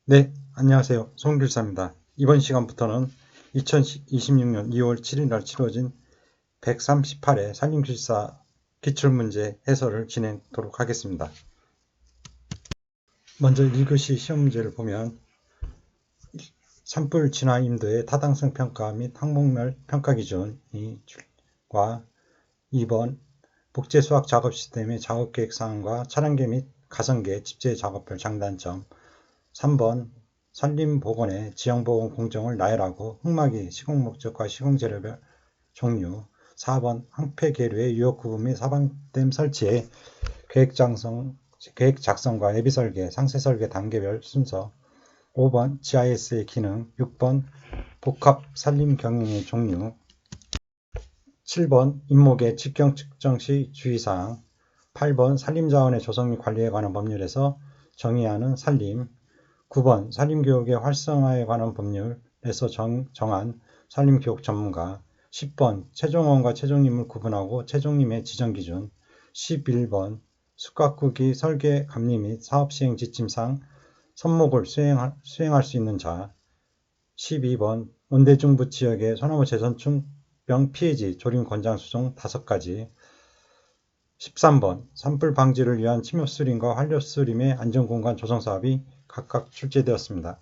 네, 안녕하세요. 송길사입니다. 이번 시간부터는 2026년 2월 7일 날 치러진 138회 산림기술사 기출문제 해설을 진행하도록 하겠습니다. 먼저 1교시 시험 문제를 보면 산불 진화 임도의 타당성 평가 및 항목별 평가 기준과 2번 복제 수학 작업 시스템의 작업 계획 사항과 차량계 및 가성계 집재 작업별 장단점, 3번 산림보건의 지형보건 공정을 나열하고 흙막이 시공 목적과 시공 재료별 종류, 4번 항폐계류의 유역 구분 및 사방댐 설치의 계획 작성과 예비 설계, 상세 설계 단계별 순서, 5번 GIS의 기능, 6번 복합 산림 경영의 종류, 7번 임목의 직경 측정 시 주의사항, 8번 산림자원의 조성 및 관리에 관한 법률에서 정의하는 산림, 9번 산림교육의 활성화에 관한 법률에서 정한 산림교육 전문가, 10번 최종원과 최종림을 구분하고 최종림의 지정기준, 11번 숲가꾸기 설계 감리 및 사업시행 지침상 선목을 수행할 수 있는 자, 12번 온대중부 지역의 소나무 재선충병 피해지 조림 권장 수종 5가지, 13번 산불 방지를 위한 침효수림과 환류수림의 안전공간 조성 사업이 각각 출제되었습니다.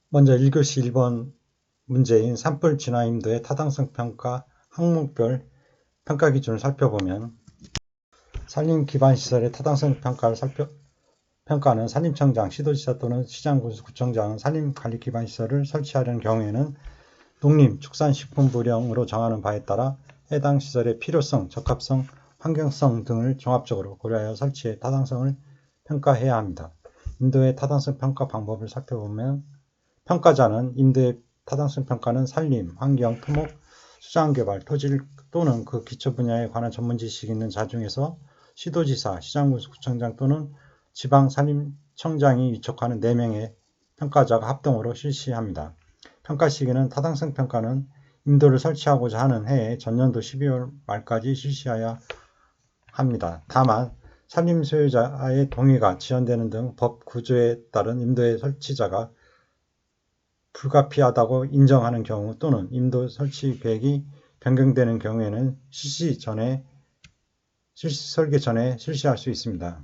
먼저 1교시 1번 문제인 산불 진화 임도의 타당성 평가 항목별 평가 기준을 살펴보면 산림 기반 시설의 타당성 평가는 산림청장, 시도지사 또는 시장군수구청장은 산림관리 기반 시설을 설치하려는 경우에는 농림축산식품부령으로 정하는 바에 따라 해당 시설의 필요성, 적합성, 환경성 등을 종합적으로 고려하여 설치의 타당성을 평가해야 합니다. 임도의 타당성 평가 방법을 살펴보면 평가자는 임도의 타당성 평가는 산림, 환경, 토목, 수자원개발, 토질 또는 그 기초 분야에 관한 전문 지식이 있는 자 중에서 시도지사, 시장군수구청장 또는 지방산림청장이 위촉하는 4명의 평가자가 합동으로 실시합니다. 평가 시기는 타당성 평가는 임도를 설치하고자 하는 해의 전년도 12월 말까지 실시해야 합니다. 다만 산림 소유자의 동의가 지연되는 등 법 구조에 따른 임도의 설치자가 불가피하다고 인정하는 경우 또는 임도 설치 계획이 변경되는 경우에는 설계 전에 실시할 수 있습니다.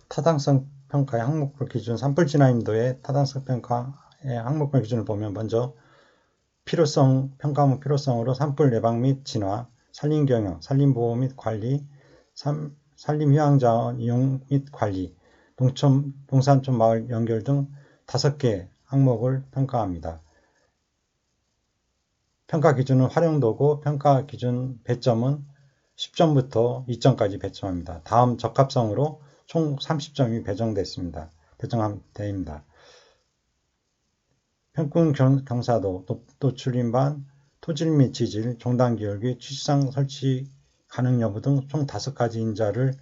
타당성 평가의 항목별 기준, 산불 진화 임도의 타당성 평가의 항목별 기준을 보면 먼저 필요성, 평가문 필요성으로 산불 예방 및 진화, 산림경영, 산림보호 및 관리, 산림휴양자원 이용 및 관리, 농산촌 마을 연결 등 5개 항목을 평가합니다. 평가 기준은 활용도고 평가 기준 배점은 10점부터 2점까지 배점합니다. 다음 적합성으로 총 30점이 배정됩니다. 평균 경사도, 노출인반, 토질 및 지질, 종단 기울기, 취지상 설치 가능 여부 등 총 5가지 인자를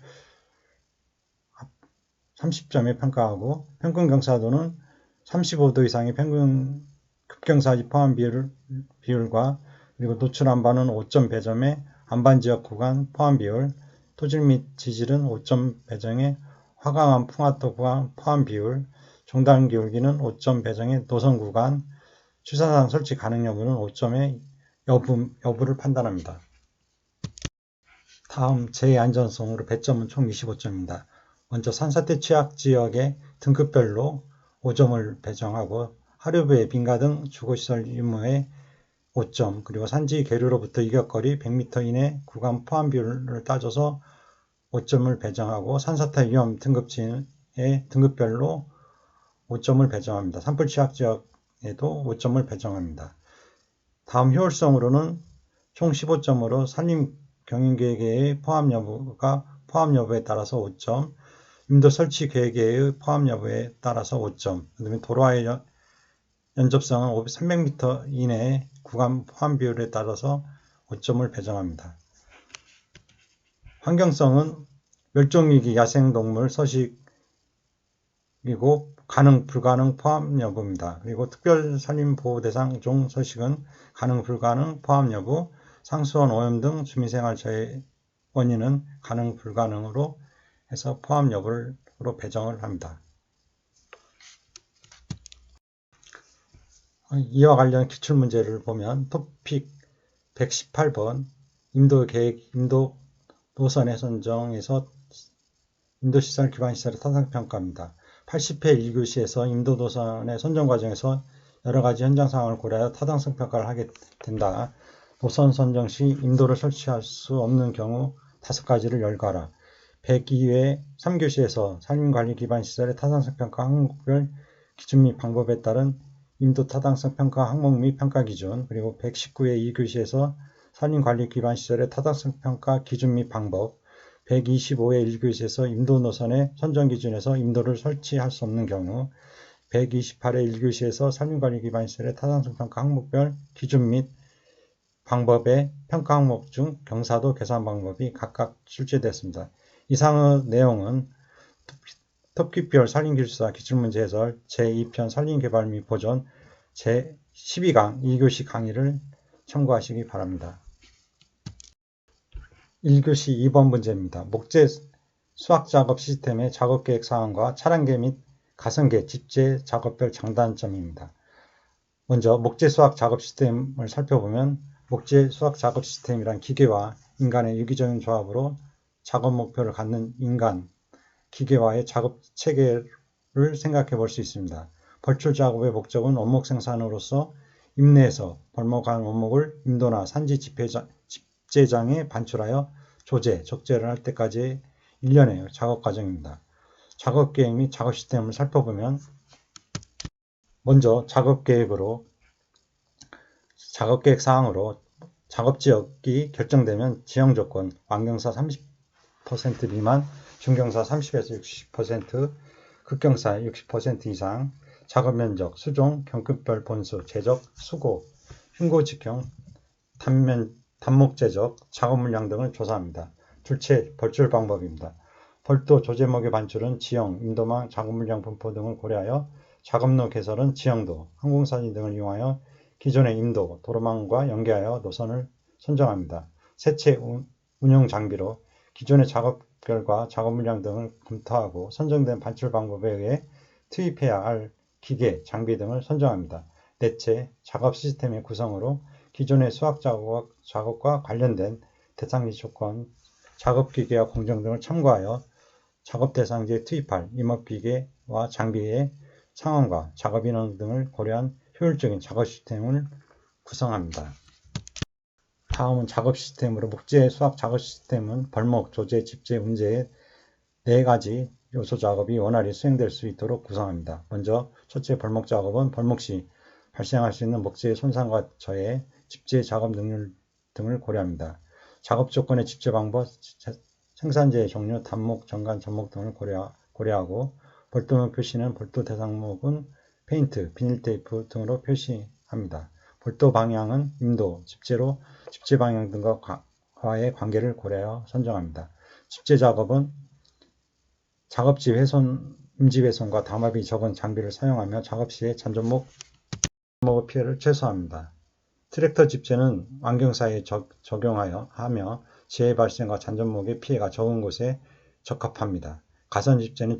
30점에 평가하고 평균 경사도는 35도 이상의 평균 급경사지 포함 비율과 그리고 노출 안반은 5점 배점에 안반지역 구간 포함 비율, 토질 및 지질은 5점 배정에 화강암 풍화토 구간 포함 비율, 종단 기울기는 5점 배정에 노선 구간, 취사상 설치 가능 여부는 5점의 여부를 판단합니다. 다음 제2안전성으로 배점은 총 25점입니다. 먼저 산사태 취약 지역의 등급별로 5점을 배정하고 하류배, 빈가 등 주거시설 유무에 5점, 그리고 산지 계류로부터 이격거리 100m 이내 구간 포함 비율을 따져서 5점을 배정하고 산사태 위험 등급지의 등급별로 5점을 배정합니다. 산불 취약 지역에도 5점을 배정합니다. 다음 효율성으로는 총 15점으로 산림 경영계획의 포함 여부에 따라서 5점, 임도 설치 계획의 포함 여부에 따라서 5점, 그다음에 도로와의 연접성은 300m 이내 구간 포함 비율에 따라서 5점을 배정합니다. 환경성은 멸종위기 야생동물 서식이고 가능, 불가능, 포함 여부입니다. 그리고 특별산림보호대상 종 서식은 가능, 불가능, 포함 여부, 상수원, 오염 등 주민생활 저해 원인은 가능, 불가능으로 해서 포함 여부로 배정을 합니다. 이와 관련 기출문제를 보면 토픽 118번 임도계획, 임도 노선의 선정에서 임도시설 기반시설의 타당평가입니다. 80회 1교시에서 임도 노선의 선정 과정에서 여러 가지 현장 상황을 고려하여 타당성 평가를 하게 된다. 노선 선정 시 임도를 설치할 수 없는 경우 5가지를 열거하라. 102회 3교시에서 산림관리 기반시설의 타당성 평가 항목별 기준 및 방법에 따른 임도 타당성 평가 항목 및 평가 기준, 그리고 119회 2교시에서 산림관리 기반시설의 타당성 평가 기준 및 방법, 125회 1교시에서 임도 노선의 선정 기준에서 임도를 설치할 수 없는 경우, 128회 1교시에서 산림관리 기반시설의 타당성 평가 항목별 기준 및 방법의 평가 항목 중 경사도 계산 방법이 각각 출제됐습니다. 이상의 내용은 토픽별 산림기술사 기출문제 해설 제2편 산림개발 및 보존 제12강 2교시 강의를 참고하시기 바랍니다. 1교시 2번 문제입니다. 목재 수확작업 시스템의 작업계획 사항과 차량계 및 가성계, 집재 작업별 장단점입니다. 먼저 목재 수확 작업 시스템을 살펴보면 목재 수확 작업 시스템이란 기계와 인간의 유기적인 조합으로 작업 목표를 갖는 인간, 기계와의 작업 체계를 생각해 볼 수 있습니다. 벌출 작업의 목적은 원목 생산으로서 임내에서 벌목한 원목을 임도나 산지 집재장에 반출하여 조제, 적재를 할 때까지의 일련의 작업 과정입니다. 작업 계획 및 작업 시스템을 살펴보면 먼저 작업 계획 사항으로 작업 지역이 결정되면 지형 조건, 완경사 30% 미만, 중경사 30에서 60%, 극경사 60% 이상, 작업 면적, 수종, 경급별 본수, 제적, 수고, 흉고 직형, 단목 제적, 작업 물량 등을 조사합니다. 둘째, 벌출 방법입니다. 벌도 조제목의 반출은 지형, 임도망, 작업 물량 분포 등을 고려하여 작업로 개설은 지형도, 항공사진 등을 이용하여 기존의 임도, 도로망과 연계하여 노선을 선정합니다. 셋째, 운용 장비로 기존의 작업별과 작업 물량 등을 검토하고 선정된 반출 방법에 의해 투입해야 할 기계, 장비 등을 선정합니다. 넷째, 작업 시스템의 구성으로 기존의 수확 작업과 관련된 대상지 조건, 작업기계와 공정 등을 참고하여 작업 대상지에 투입할 임업기계와 장비의 상황과 작업인원 등을 고려한 효율적인 작업 시스템을 구성합니다. 다음은 작업 시스템으로 목재 수확 작업 시스템은 벌목, 조제, 집재, 운재의 4가지 요소 작업이 원활히 수행될 수 있도록 구성합니다. 먼저 첫째 벌목 작업은 벌목 시 발생할 수 있는 목재의 손상과 저해, 집재 작업 능률 등을 고려합니다. 작업 조건의 집재 방법, 생산재의 종류, 단목, 전간, 전목 등을 고려하고 벌도명 표시는 벌도 대상목은 페인트, 비닐 테이프 등으로 표시합니다. 벌도 방향은 임도, 집재로 집재 방향 등과의 관계를 고려하여 선정합니다. 집재 작업은 작업지 훼손, 임지 훼손과 담합이 적은 장비를 사용하며 작업 시에 잔존목 피해를 최소화합니다. 트랙터 집재는 완경사에 적용하여 하며 재해 발생과 잔존목의 피해가 적은 곳에 적합합니다. 가선 집재는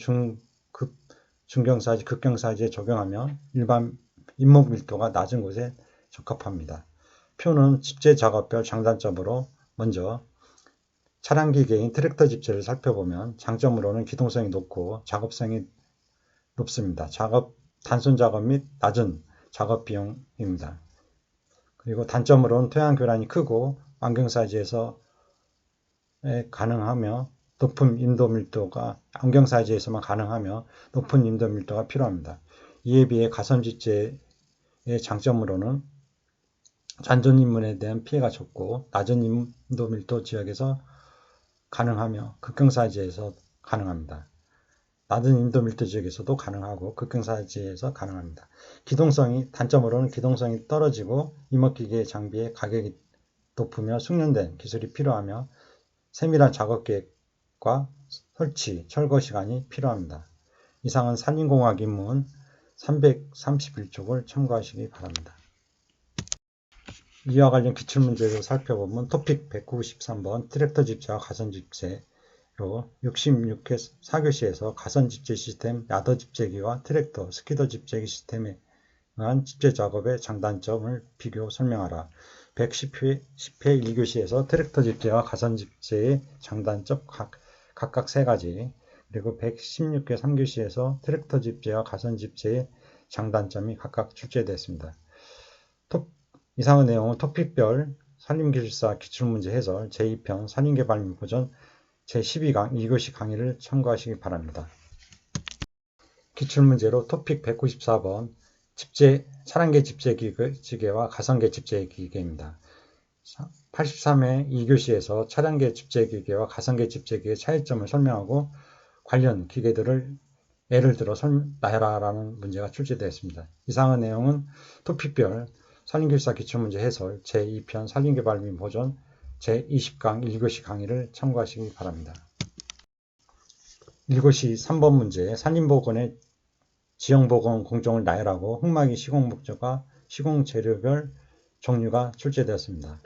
중경사지, 극경사지에 적용하며 일반 임목 밀도가 낮은 곳에 적합합니다. 표는 집재 작업별 장단점으로 먼저 차량 기계인 트랙터 집재를 살펴보면 장점으로는 기동성이 높고 작업성이 높습니다. 단순 작업 및 낮은 작업 비용입니다. 그리고 단점으로는 토양 교란이 크고 완경사지에서 가능하며 높은 임도 밀도가 안경사지에서만 가능하며 높은 임도 밀도가 필요합니다. 이에 비해 가선 집재의 장점으로는 잔존 인문에 대한 피해가 적고 낮은 임도 밀도 지역에서 가능하며 극경사지에서 가능합니다. 낮은 임도 밀도 지역에서도 가능하고 극경사지에서 가능합니다. 단점으로는 기동성이 떨어지고 임업기계 장비의 가격이 높으며 숙련된 기술이 필요하며 세밀한 작업 계획과 설치, 철거 시간이 필요합니다. 이상은 산림공학 입문 331쪽을 참고하시기 바랍니다. 이와 관련 기출문제를 살펴보면 토픽 193번 트랙터 집재와 가선 집재로 66회 4교시에서 가선 집재 시스템, 야더 집재기와 트랙터, 스키더 집재기 시스템에 의한 집재 작업의 장단점을 비교 설명하라. 110회 1교시에서 트랙터 집재와 가선 집재의 장단점 각각 3가지, 그리고 116회 3교시에서 트랙터 집재와 가선 집재의 장단점이 각각 출제되었습니다. 이상의 내용은 토픽별 산림기술사 기출문제 해설 제2편 산림개발 보전 제12강 2교시 강의를 참고하시기 바랍니다. 기출문제로 토픽 194번 차량계 집재기계와 가선계 집재기계입니다. 83회 2교시에서 차량계 집재기계와 가선계 집재기의 차이점을 설명하고 관련 기계들을 예를 들어 나열하라는 문제가 출제되었습니다. 이상의 내용은 토픽별 산림기술사 기출문제 해설 제2편 산림개발 및 보전 제20강 1교시 강의를 참고하시기 바랍니다. 1교시 3번 문제 산림보건의 지형보건 공정을 나열하고 흙막이 시공 목적과 시공 재료별 종류가 출제되었습니다.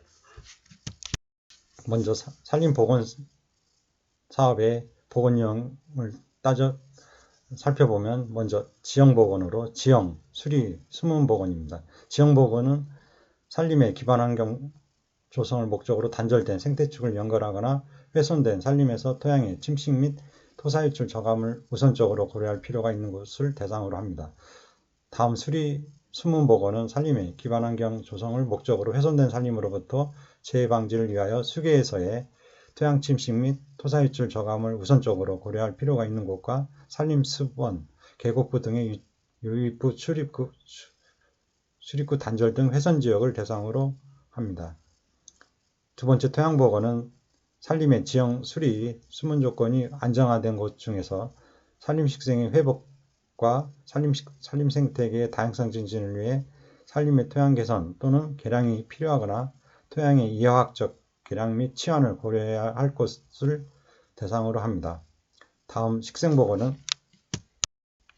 먼저 산림보건 사업의 보건 유형을 살펴보면 먼저 지형보건으로 지형, 수리, 수문보건입니다. 지형보건은 산림의 기반환경 조성을 목적으로 단절된 생태축을 연결하거나 훼손된 산림에서 토양의 침식 및 토사유출 저감을 우선적으로 고려할 필요가 있는 것을 대상으로 합니다. 다음 수문보건은 산림의 기반환경 조성을 목적으로 훼손된 산림으로부터 재해 방지를 위하여 수계에서의 토양 침식 및 토사유출 저감을 우선적으로 고려할 필요가 있는 곳과 산림습원, 계곡부 등의 유입부, 출입구 단절 등 훼손지역을 대상으로 합니다. 두 번째 토양보건은 산림의 지형, 수리, 수문 조건이 안정화된 곳 중에서 산림식생의 회복과 산림 생태계의 다양성 증진을 위해 산림의 토양 개선 또는 개량이 필요하거나 토양의 이화학적 개량 및 치환을 고려해야 할 것을 대상으로 합니다. 다음 식생보건은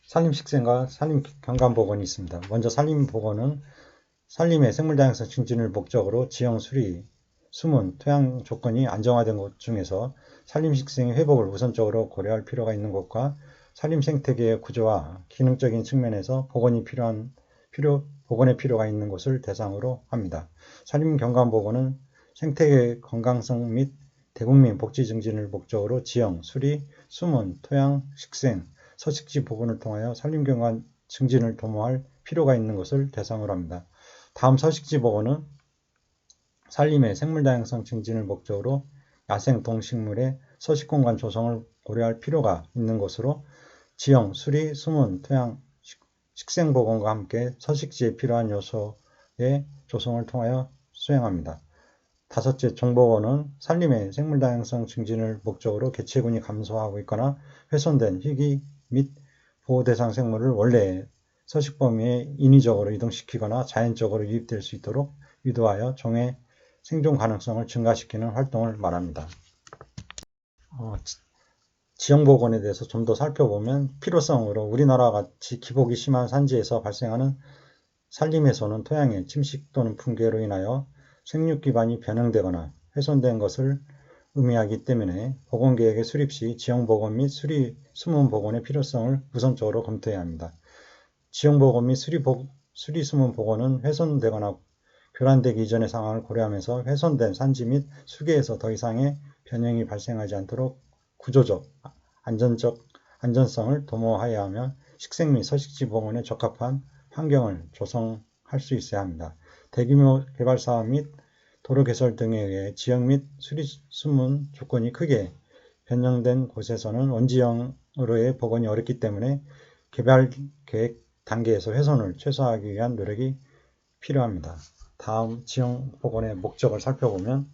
산림식생과 산림경관보건이 있습니다. 먼저 산림보건은 산림의 생물다양성 증진을 목적으로 지형, 수리, 수문, 토양 조건이 안정화된 곳 중에서 산림식생의 회복을 우선적으로 고려할 필요가 있는 곳과 산림생태계의 구조와 기능적인 측면에서 복원의 필요가 있는 곳을 대상으로 합니다. 산림경관보건은 생태계 건강성 및 대국민 복지 증진을 목적으로 지형, 수리, 수문, 토양, 식생, 서식지 복원을 통하여 산림경관 증진을 도모할 필요가 있는 것을 대상으로 합니다. 다음 서식지 복원은 산림의 생물다양성 증진을 목적으로 야생 동식물의 서식공간 조성을 고려할 필요가 있는 것으로 지형, 수리, 수문, 토양, 식생복원과 함께 서식지에 필요한 요소의 조성을 통하여 수행합니다. 다섯째 종복원은 산림의 생물다양성 증진을 목적으로 개체군이 감소하고 있거나 훼손된 희귀 및 보호대상 생물을 원래의 서식 범위에 인위적으로 이동시키거나 자연적으로 유입될 수 있도록 유도하여 종의 생존 가능성을 증가시키는 활동을 말합니다. 지형복원에 대해서 좀 더 살펴보면 필요성으로 우리나라와 같이 기복이 심한 산지에서 발생하는 산림훼손은 토양의 침식 또는 붕괴로 인하여 생육 기반이 변형되거나 훼손된 것을 의미하기 때문에 보건계획의 수립 시 지형보건 및 수리수문보건의 필요성을 우선적으로 검토해야 합니다. 지형보건 및 수리수문보건은 훼손되거나 교란되기 이전의 상황을 고려하면서 훼손된 산지 및 수계에서 더 이상의 변형이 발생하지 않도록 구조적, 안전성을 도모하여야 하며 식생 및 서식지 복원에 적합한 환경을 조성할 수 있어야 합니다. 대규모 개발 사업 및 도로 개설 등에 의해 지형 및 수리수문 조건이 크게 변형된 곳에서는 원지형으로의 복원이 어렵기 때문에 개발 계획 단계에서 훼손을 최소화하기 위한 노력이 필요합니다. 다음 지형 복원의 목적을 살펴보면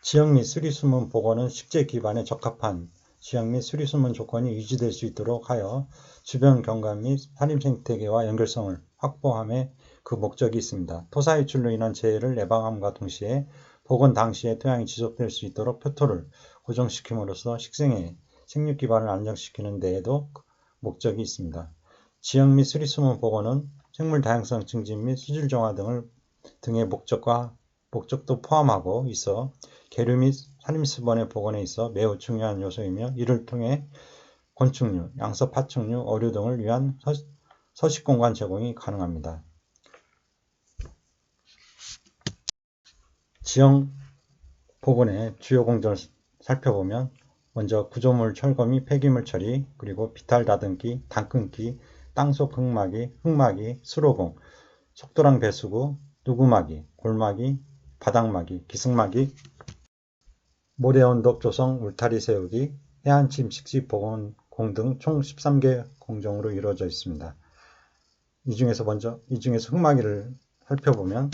지형 및 수리수문 복원은 식재 기반에 적합한 지형 및 수리수문 조건이 유지될 수 있도록 하여 주변 경관 및 산림생태계와 연결성을 확보함에 그 목적이 있습니다. 토사 유출로 인한 재해를 예방함과 동시에 복원 당시에 토양이 지속될 수 있도록 표토를 고정시킴으로써 식생의 생육 기반을 안정시키는 데에도 목적이 있습니다. 지형 및 수리수문 보건은 생물 다양성 증진 및 수질 정화 등의 목적도 포함하고 있어 계류 및 산림수번의 보건에 있어 매우 중요한 요소이며 이를 통해 곤충류, 양서 파충류, 어류 등을 위한 서식공간 제공이 가능합니다. 지형 복원의 주요 공정을 살펴보면 먼저 구조물 철거 및 폐기물 처리, 그리고 비탈 다듬기, 담 끊기, 땅속 흙막이, 수로공, 속도랑 배수구, 누구막이, 골막이, 바닥막이, 기승막이, 모래언덕 조성, 울타리 세우기, 해안침식지 복원공 등 총 13개 공정으로 이루어져 있습니다. 이 중에서 흙막이를 살펴보면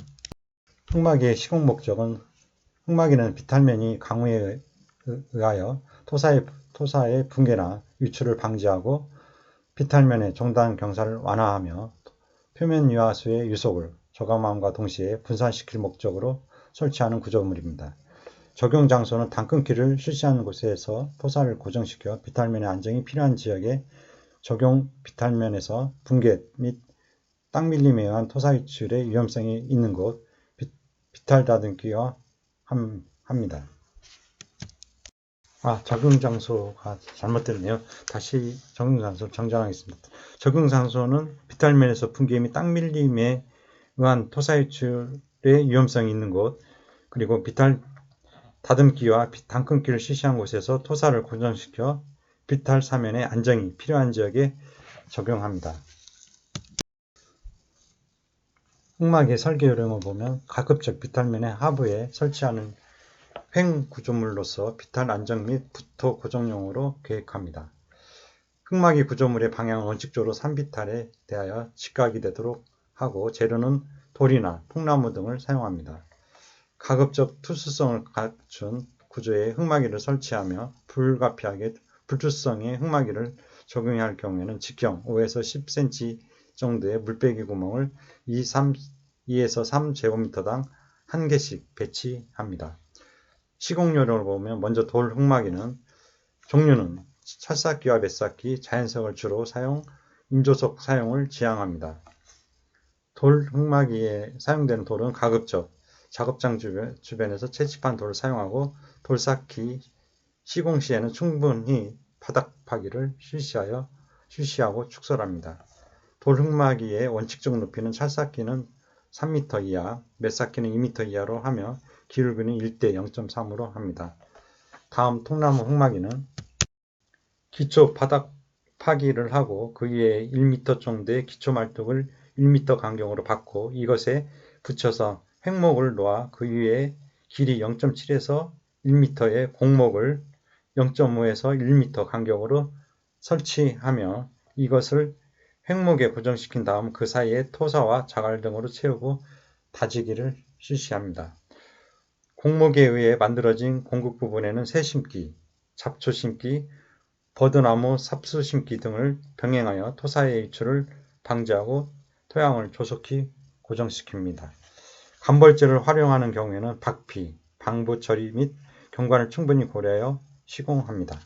흙막이의 시공 목적은 흙막이는 비탈면이 강우에 의하여 토사의 붕괴나 유출을 방지하고 비탈면의 종단 경사를 완화하며 표면 유화수의 유속을 저감함과 동시에 분산시킬 목적으로 설치하는 구조물입니다. 적용 장소는 담 끊기를 실시하는 곳에서 토사를 고정시켜 비탈면의 안정이 필요한 지역에 적용 비탈면에서 붕괴 및 땅 밀림에 의한 토사 유출의 위험성이 있는 곳 비탈 다듬기와 합니다. 적용 장소가 잘못됐네요. 다시 적용 장소 정정하겠습니다. 적용 장소는 비탈면에서 붕괴 및 땅 밀림에 의한 토사 유출의 위험성이 있는 곳, 그리고 비탈 다듬기와 담 끊기를 실시한 곳에서 토사를 고정시켜 비탈 사면의 안정이 필요한 지역에 적용합니다. 흙막의 설계 요령을 보면 가급적 비탈면의 하부에 설치하는 횡 구조물로서 비탈 안정 및 부토 고정용으로 계획합니다. 흙막이 구조물의 방향은 원칙적으로 산비탈에 대하여 직각이 되도록 하고 재료는 돌이나 통나무 등을 사용합니다. 가급적 투수성을 갖춘 구조의 흙막이를 설치하며 불가피하게 불투성의 흙막이를 적용해야 할 경우에는 직경 5에서 10cm 정도의 물빼기 구멍을 2에서 3제곱미터당 1개씩 배치합니다. 시공 요령을 보면 먼저 돌 흙막이는 종류는 철삭기와 맷삭기, 자연석을 주로 사용, 인조석 사용을 지향합니다. 돌 흙막이에 사용되는 돌은 가급적 작업장 주변에서 채집한 돌을 사용하고 돌쌓기 시공 시에는 충분히 바닥 파기를 실시하고 축설합니다. 돌 흙막이의 원칙적 높이는 철쌓기는 3m 이하, 맷쌓기는 2m 이하로 하며 기울기는 1대 0.3으로 합니다. 다음 통나무 흙막이는 기초 바닥 파기를 하고 그 위에 1m 정도의 기초 말뚝을 1m 간격으로 받고 이것에 붙여서 횡목을 놓아 그 위에 길이 0.7에서 1m의 공목을 0.5에서 1m 간격으로 설치하며 이것을 횡목에 고정시킨 다음 그 사이에 토사와 자갈 등으로 채우고 다지기를 실시합니다. 공목에 의해 만들어진 공급 부분에는 새 심기, 잡초 심기, 버드나무 삽수 심기 등을 병행하여 토사의 유출을 방지하고 토양을 조속히 고정시킵니다. 간벌재를 활용하는 경우에는 박피, 방부 처리 및 경관을 충분히 고려하여 시공합니다.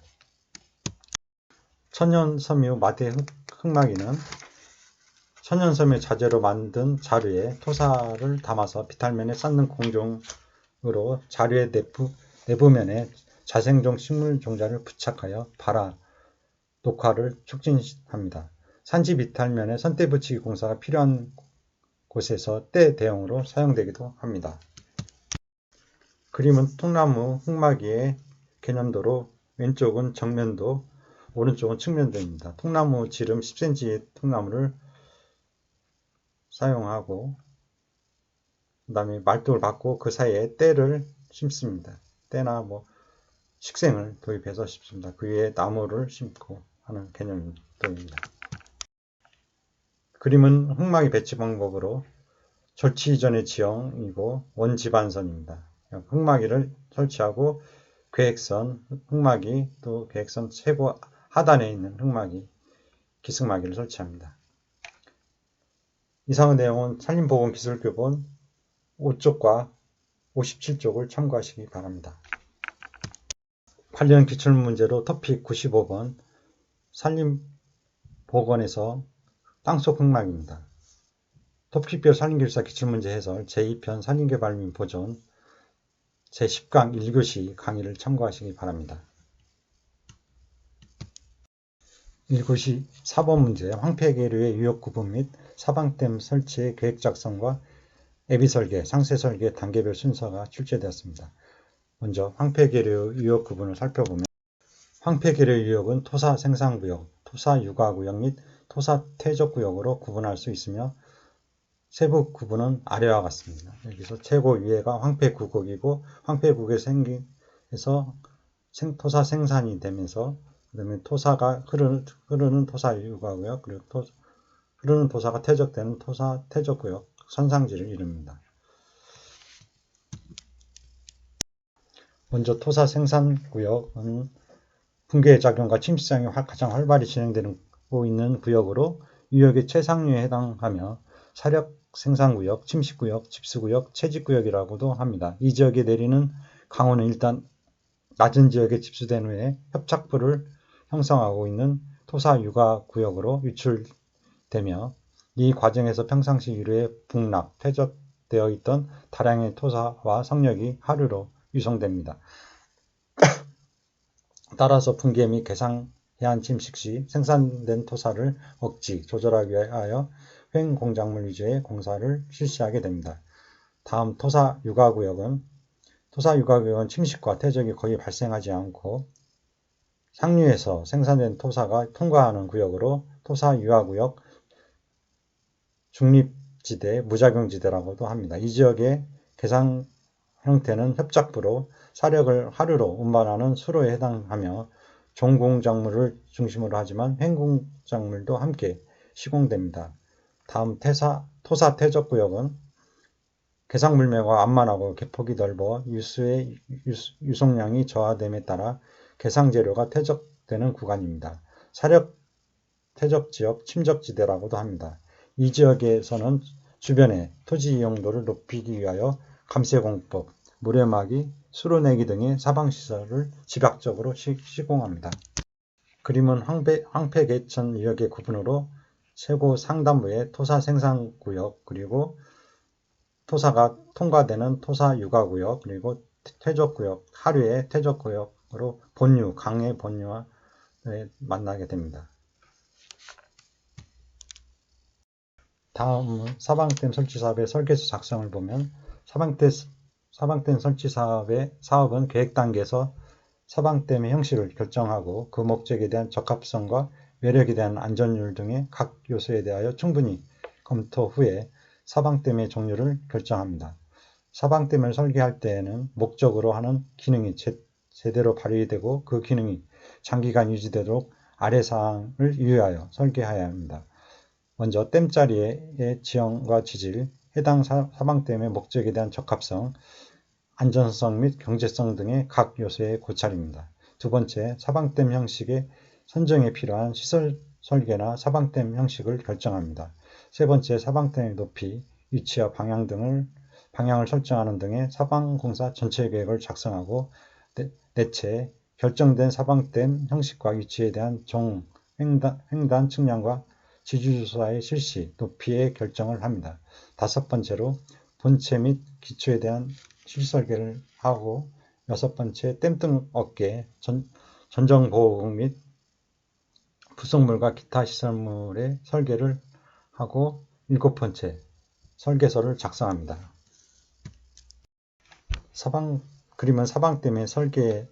천연섬유 마대 흙막이는 천연섬유 자재로 만든 자루에 토사를 담아서 비탈면에 쌓는 공정으로 자루의 내부면에 자생종 식물 종자를 부착하여 발화, 녹화를 촉진합니다. 산지 비탈면에 선대 붙이기 공사가 필요한 곳에서 때 대용으로 사용되기도 합니다. 그림은 통나무 흙막이의 개념도로 왼쪽은 정면도, 오른쪽은 측면도입니다. 통나무 지름 10cm의 통나무를 사용하고 그 다음에 말뚝을 받고 그 사이에 때를 심습니다. 때나 식생을 도입해서 심습니다. 그 위에 나무를 심고 하는 개념도입니다. 그림은 흙막이 배치 방법으로 절치 이전의 지형이고 원지반선입니다. 흙막이를 설치하고 계획선, 흙막이 또 계획선 최고 하단에 있는 흙막이, 기승막이를 설치합니다. 이상의 내용은 산림보건기술교본 5쪽과 57쪽을 참고하시기 바랍니다. 관련 기출문제로 토픽 95번 산림 복원에서 땅속 흑막입니다. 토픽별 산림기술사 기출문제 해설 제2편 산림개발 및 보존 제10강 1교시 강의를 참고하시기 바랍니다. 1교시 4번 문제 황폐계류의 유역 구분 및 사방댐 설치의 계획 작성과 애비 설계, 상세 설계 단계별 순서가 출제되었습니다. 먼저 황폐계류 유역 구분을 살펴보면 황폐계류 유역은 토사 생산구역, 토사 유가구역 및 토사 퇴적구역으로 구분할 수 있으며 세부 구분은 아래와 같습니다. 여기서 최고 위에가 황폐구역이고 황폐구역에 생겨서 토사 생산이 되면서 그다음에 토사가 흐르는 토사 유가구역 그리고 흐르는 토사가 퇴적되는 토사 퇴적구역 선상지를 이룹니다. 먼저 토사 생산구역은 붕괴 작용과 침식작용이 가장 활발히 진행되고 있는 구역으로 유역의 최상류에 해당하며 사력 생산구역, 침식구역, 집수구역, 채집구역이라고도 합니다. 이 지역에 내리는 강우는 일단 낮은 지역에 집수된 후에 협착부를 형성하고 있는 토사 유가구역으로 유출되며 이 과정에서 평상시 유류에 북락, 퇴적되어 있던 다량의 토사와 성력이 하류로 유송됩니다. 따라서 붕괴 및 개상 해안 침식 시 생산된 토사를 억지, 조절하기 위하여 횡공작물 위주의 공사를 실시하게 됩니다. 다음 토사 유가구역은 침식과 퇴적이 거의 발생하지 않고 상류에서 생산된 토사가 통과하는 구역으로 토사 유가구역 중립지대, 무작용지대라고도 합니다. 이 지역의 개상 형태는 협작부로 사력을 하류로 운반하는 수로에 해당하며 종공작물을 중심으로 하지만 횡공작물도 함께 시공됩니다. 다음 토사 퇴적구역은 개상물매가 완만하고 개폭이 넓어 유수의 유송량이 저하됨에 따라 개상재료가 퇴적되는 구간입니다. 사력 퇴적지역 침적지대라고도 합니다. 이 지역에서는 주변의 토지 이용도를 높이기 위하여 감세공법, 모래막이, 수로내기 등의 사방시설을 집약적으로 시공합니다. 그림은 황폐계천 유역의 구분으로 최고 상단부의 토사 생산구역 그리고 토사가 통과되는 토사 유가구역 그리고 퇴적구역, 하류의 퇴적구역으로 본류, 강의 본류와 만나게 됩니다. 다음은 사방댐 설치 사업의 설계서 작성을 보면 사방댐 설치 사업은 계획 단계에서 사방댐의 형식을 결정하고 그 목적에 대한 적합성과 외력에 대한 안전율 등의 각 요소에 대하여 충분히 검토 후에 사방댐의 종류를 결정합니다. 사방댐을 설계할 때에는 목적으로 하는 기능이 제대로 발휘되고 그 기능이 장기간 유지되도록 아래 사항을 유의하여 설계해야 합니다. 먼저 댐자리의 지형과 지질, 해당 사방댐의 목적에 대한 적합성, 안전성 및 경제성 등의 각 요소의 고찰입니다. 두 번째, 사방댐 형식의 선정에 필요한 시설 설계나 사방댐 형식을 결정합니다. 세 번째, 사방댐의 높이, 위치와 방향을 설정하는 등의 사방공사 전체 계획을 작성하고 넷째, 결정된 사방댐 형식과 위치에 대한 횡단 측량과 지주조사의 실시, 높이의 결정을 합니다. 다섯 번째로 본체 및 기초에 대한 실설계를 하고 여섯 번째 댐등 어깨, 전정보호구 및 부속물과 기타 시설물의 설계를 하고 일곱 번째 설계서를 작성합니다. 그림은 사방댐의 설계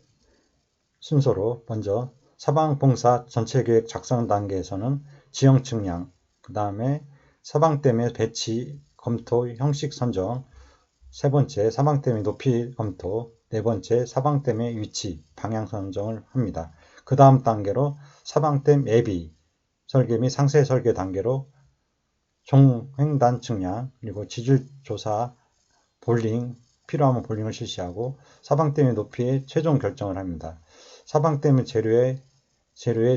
순서로 먼저 사방봉사 전체계획 작성 단계에서는 지형 측량, 그 다음에 사방댐의 배치, 검토, 형식 선정, 세 번째 사방댐의 높이 검토, 네 번째 사방댐의 위치, 방향 선정을 합니다. 그 다음 단계로 사방댐 예비, 설계 및 상세 설계 단계로 종횡단 측량, 그리고 지질 조사, 볼링, 필요하면 볼링을 실시하고 사방댐의 높이의 최종 결정을 합니다. 사방댐의 재료의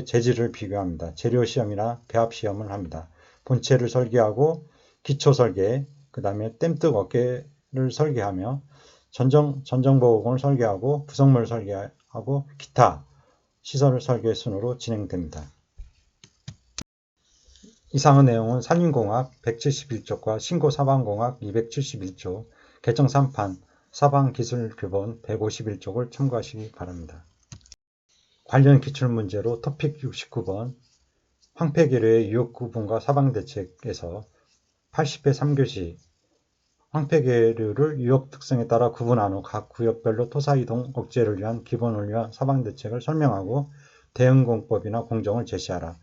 재질을 비교합니다. 재료 시험이나 배합 시험을 합니다. 본체를 설계하고 기초 설계, 그 다음에 댐뜨 어깨를 설계하며 전정보호공을 설계하고 부속물을 설계하고 기타 시설 설계 순으로 진행됩니다. 이상의 내용은 산림공학 171쪽과 신고사방공학 271쪽, 개정 3판 사방기술교본 151쪽을 참고하시기 바랍니다. 관련 기출문제로 토픽 69번 황폐계류의 유효구분과 사방대책에서 80회 3교시 황폐계류를 유효 특성에 따라 구분한 후 각 구역별로 토사이동 억제를 위한 기본 원리와 사방대책을 설명하고 대응공법이나 공정을 제시하라.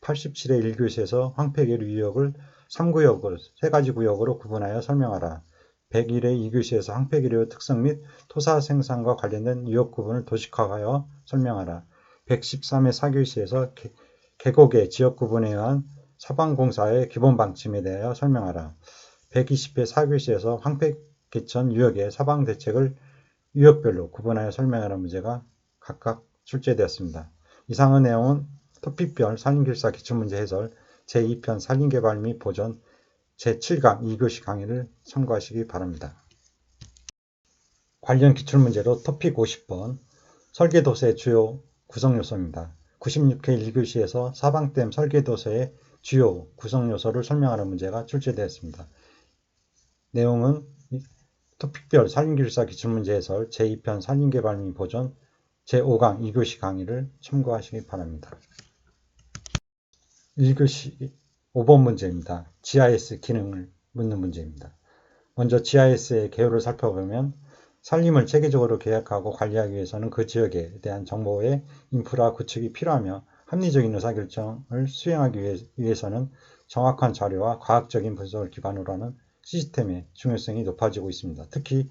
87회 1교시에서 황폐계류 유역을 3구역으로 3가지 구역으로 구분하여 설명하라. 101회 2교시에서 황폐계류의 특성 및 토사 생산과 관련된 유역 구분을 도식화하여 설명하라. 113회 4교시에서 계곡의 지역 구분에 의한 사방공사의 기본 방침에 대하여 설명하라. 120회 4교시에서 황폐계천 유역의 사방대책을 유역별로 구분하여 설명하는 문제가 각각 출제되었습니다. 이상의 내용은 토픽별 산림기술사 기출문제 해설 제2편 산림개발 및 보전 제7강 2교시 강의를 참고하시기 바랍니다. 관련 기출문제로 토픽 50번 설계도서의 주요 구성요소입니다. 96회 1교시에서 사방댐 설계도서의 주요 구성요소를 설명하는 문제가 출제되었습니다. 내용은 토픽별 산림기술사 기출문제 해설 제2편 산림개발 및 보전 제5강 2교시 강의를 참고하시기 바랍니다. 1교시 5번 문제입니다. GIS 기능을 묻는 문제입니다. 먼저 GIS의 개요를 살펴보면 산림을 체계적으로 계획하고 관리하기 위해서는 그 지역에 대한 정보의 인프라 구축이 필요하며 합리적인 의사결정을 수행하기 위해서는 정확한 자료와 과학적인 분석을 기반으로 하는 시스템의 중요성이 높아지고 있습니다. 특히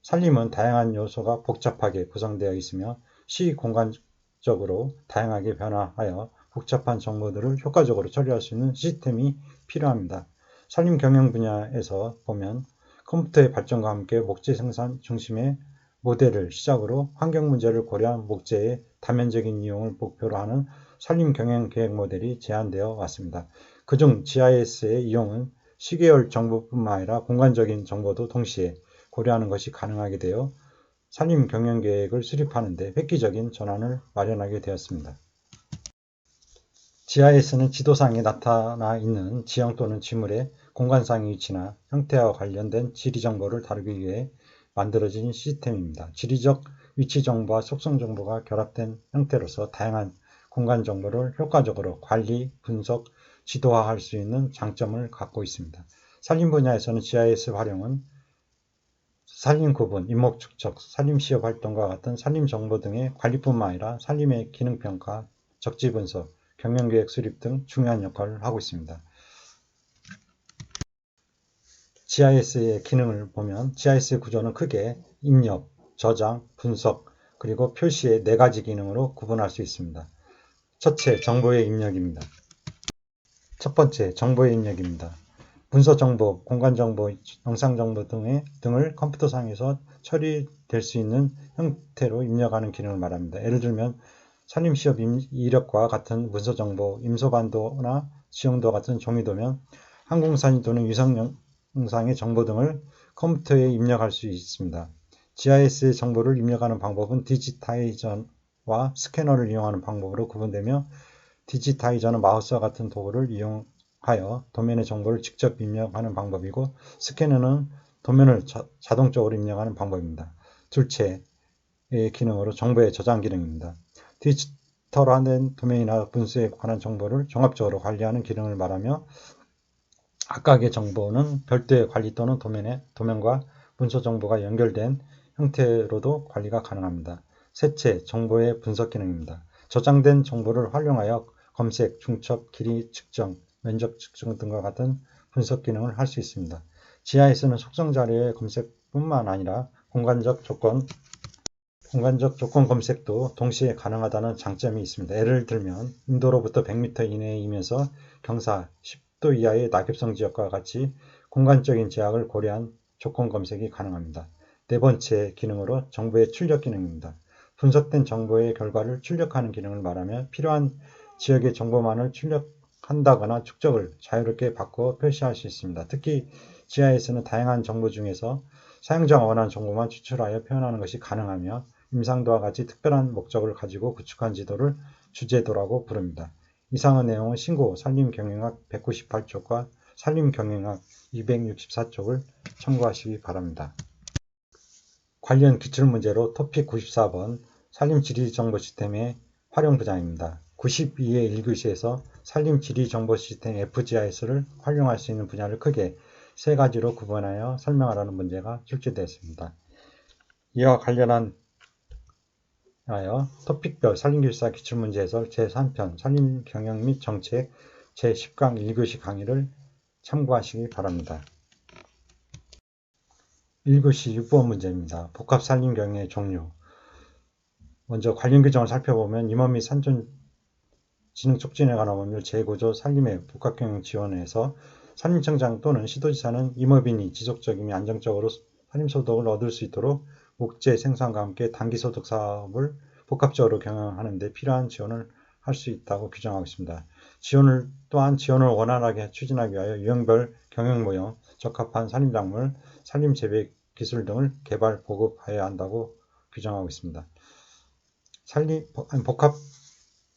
산림은 다양한 요소가 복잡하게 구성되어 있으며 시공간적으로 다양하게 변화하여 복잡한 정보들을 효과적으로 처리할 수 있는 시스템이 필요합니다. 산림 경영 분야에서 보면 컴퓨터의 발전과 함께 목재 생산 중심의 모델을 시작으로 환경 문제를 고려한 목재의 다면적인 이용을 목표로 하는 산림 경영 계획 모델이 제안되어 왔습니다. 그중 GIS의 이용은 시계열 정보뿐만 아니라 공간적인 정보도 동시에 고려하는 것이 가능하게 되어 산림 경영 계획을 수립하는 데 획기적인 전환을 마련하게 되었습니다. GIS는 지도상에 나타나 있는 지형 또는 지물의 공간상의 위치나 형태와 관련된 지리 정보를 다루기 위해 만들어진 시스템입니다. 지리적 위치 정보와 속성 정보가 결합된 형태로서 다양한 공간 정보를 효과적으로 관리, 분석, 지도화할 수 있는 장점을 갖고 있습니다. 산림 분야에서는 GIS 활용은 산림 구분, 인목 축적, 산림 시업 활동과 같은 산림 정보 등의 관리뿐만 아니라 산림의 기능 평가, 적지 분석, 경영계획 수립 등 중요한 역할을 하고 있습니다. GIS의 기능을 보면 GIS 구조는 크게 입력, 저장, 분석, 그리고 표시의 4가지 기능으로 구분할 수 있습니다. 첫째, 정보의 입력입니다. 첫 번째, 정보의 입력입니다. 문서 정보, 공간 정보, 영상 정보 등을 컴퓨터상에서 처리될 수 있는 형태로 입력하는 기능을 말합니다. 예를 들면 산림시업 이력과 같은 문서 정보, 임소반도나 지형도 같은 종이도면 항공사진 또는 위성 영상의 정보 등을 컴퓨터에 입력할 수 있습니다. GIS 정보를 입력하는 방법은 디지타이저와 스캐너를 이용하는 방법으로 구분되며 디지타이저는 마우스와 같은 도구를 이용하여 도면의 정보를 직접 입력하는 방법이고 스캐너는 도면을 자동적으로 입력하는 방법입니다. 둘째의 기능으로 정보의 저장 기능입니다. 디지털화된 도면이나 문서에 관한 정보를 종합적으로 관리하는 기능을 말하며 각각의 정보는 별도의 관리 또는 도면과 문서 정보가 연결된 형태로도 관리가 가능합니다. 셋째, 정보의 분석 기능입니다. 저장된 정보를 활용하여 검색, 중첩, 길이 측정, 면적 측정 등과 같은 분석 기능을 할 수 있습니다. GIS는 속성 자료의 검색뿐만 아니라 공간적 조건 검색도 동시에 가능하다는 장점이 있습니다. 예를 들면 인도로부터 100m 이내이면서 경사 10도 이하의 낙엽성 지역과 같이 공간적인 제약을 고려한 조건 검색이 가능합니다. 네 번째 기능으로 정보의 출력 기능입니다. 분석된 정보의 결과를 출력하는 기능을 말하며 필요한 지역의 정보만을 출력한다거나 축적을 자유롭게 바꾸어 표시할 수 있습니다. 특히 GIS는 다양한 정보 중에서 사용자가 원하는 정보만 추출하여 표현하는 것이 가능하며 임상도와 같이 특별한 목적을 가지고 구축한 지도를 주제도라고 부릅니다. 이상의 내용은 신고 산림경영학 198쪽과 산림경영학 264쪽을 참고하시기 바랍니다. 관련 기출문제로 토픽 94번 산림지리정보시스템의 활용분야입니다. 92회 1교시에서 산림지리정보시스템 FGIS를 활용할 수 있는 분야를 크게 세 가지로 구분하여 설명하라는 문제가 출제되었습니다. 이와 관련한 토픽별 산림기술사 기출문제에서 제3편 산림경영 및 정책 제10강 1교시 강의를 참고하시기 바랍니다. 1교시 6번 문제입니다. 복합산림경영의 종류. 먼저 관련 규정을 살펴보면 임업 및 산촌 진흥 촉진에 관한 법률 제9조 산림의 복합경영 지원에서 산림청장 또는 시도지사는 임업인이 지속적이며 안정적으로 산림소득을 얻을 수 있도록 목재 생산과 함께 단기소득 사업을 복합적으로 경영하는 데 필요한 지원을 할 수 있다고 규정하고 있습니다. 또한 지원을 원활하게 추진하기 위하여 유형별 경영 모형, 적합한 산림작물, 산림재배 기술 등을 개발, 보급해야 한다고 규정하고 있습니다. 복합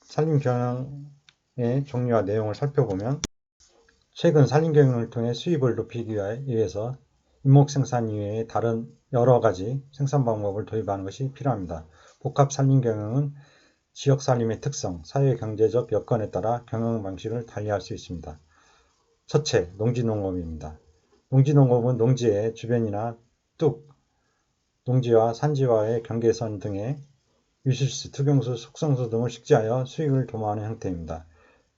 산림경영의 종류와 내용을 살펴보면 최근 산림경영을 통해 수입을 높이기 위해서 임목생산 이외에 다른 여러 가지 생산 방법을 도입하는 것이 필요합니다. 복합 산림경영은 지역 산림의 특성, 사회-경제적 여건에 따라 경영 방식을 달리할 수 있습니다. 첫째, 농지농업입니다. 농지농업은 농지의 주변이나 농지와 산지와의 경계선 등의 유실수, 투경수, 속성수 등을 식재하여 수익을 도모하는 형태입니다.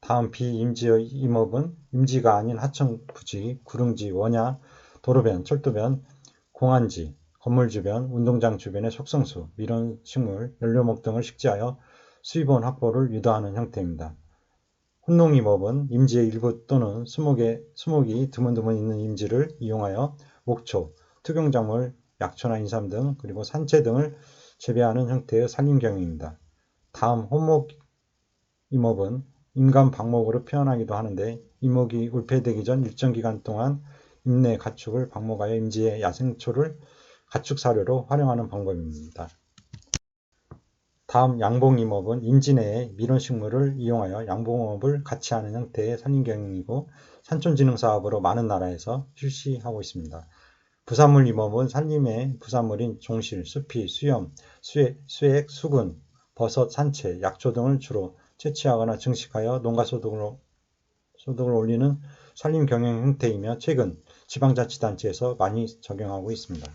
다음 비임지의 임업은 임지가 아닌 하청, 부지, 구릉지, 원야, 도로변, 철도변, 공안지, 건물 주변, 운동장 주변의 속성수, 밀원식물, 연료목 등을 식재하여 수입원 확보를 유도하는 형태입니다. 혼농임업은 임지의 일부 또는 수목이 드문드문 있는 임지를 이용하여 목초, 특용작물, 약초나 인삼 등 그리고 산채 등을 재배하는 형태의 산림경영입니다. 다음 혼목임업은 임간 방목으로 표현하기도 하는데 임목이 울패되기 전 일정 기간 동안 임내 가축을 방목하여 임지의 야생초를 가축 사료로 활용하는 방법입니다. 다음 양봉임업은 임지 내에 밀원식물을 이용하여 양봉업을 같이 하는 형태의 산림경영이고 산촌진흥사업으로 많은 나라에서 실시하고 있습니다. 부산물임업은 산림의 부산물인 종실, 수피, 수염, 수액, 수근, 버섯, 산채, 약초 등을 주로 채취하거나 증식하여 농가소득을 올리는 산림경영 형태이며 최근 지방자치단체에서 많이 적용하고 있습니다.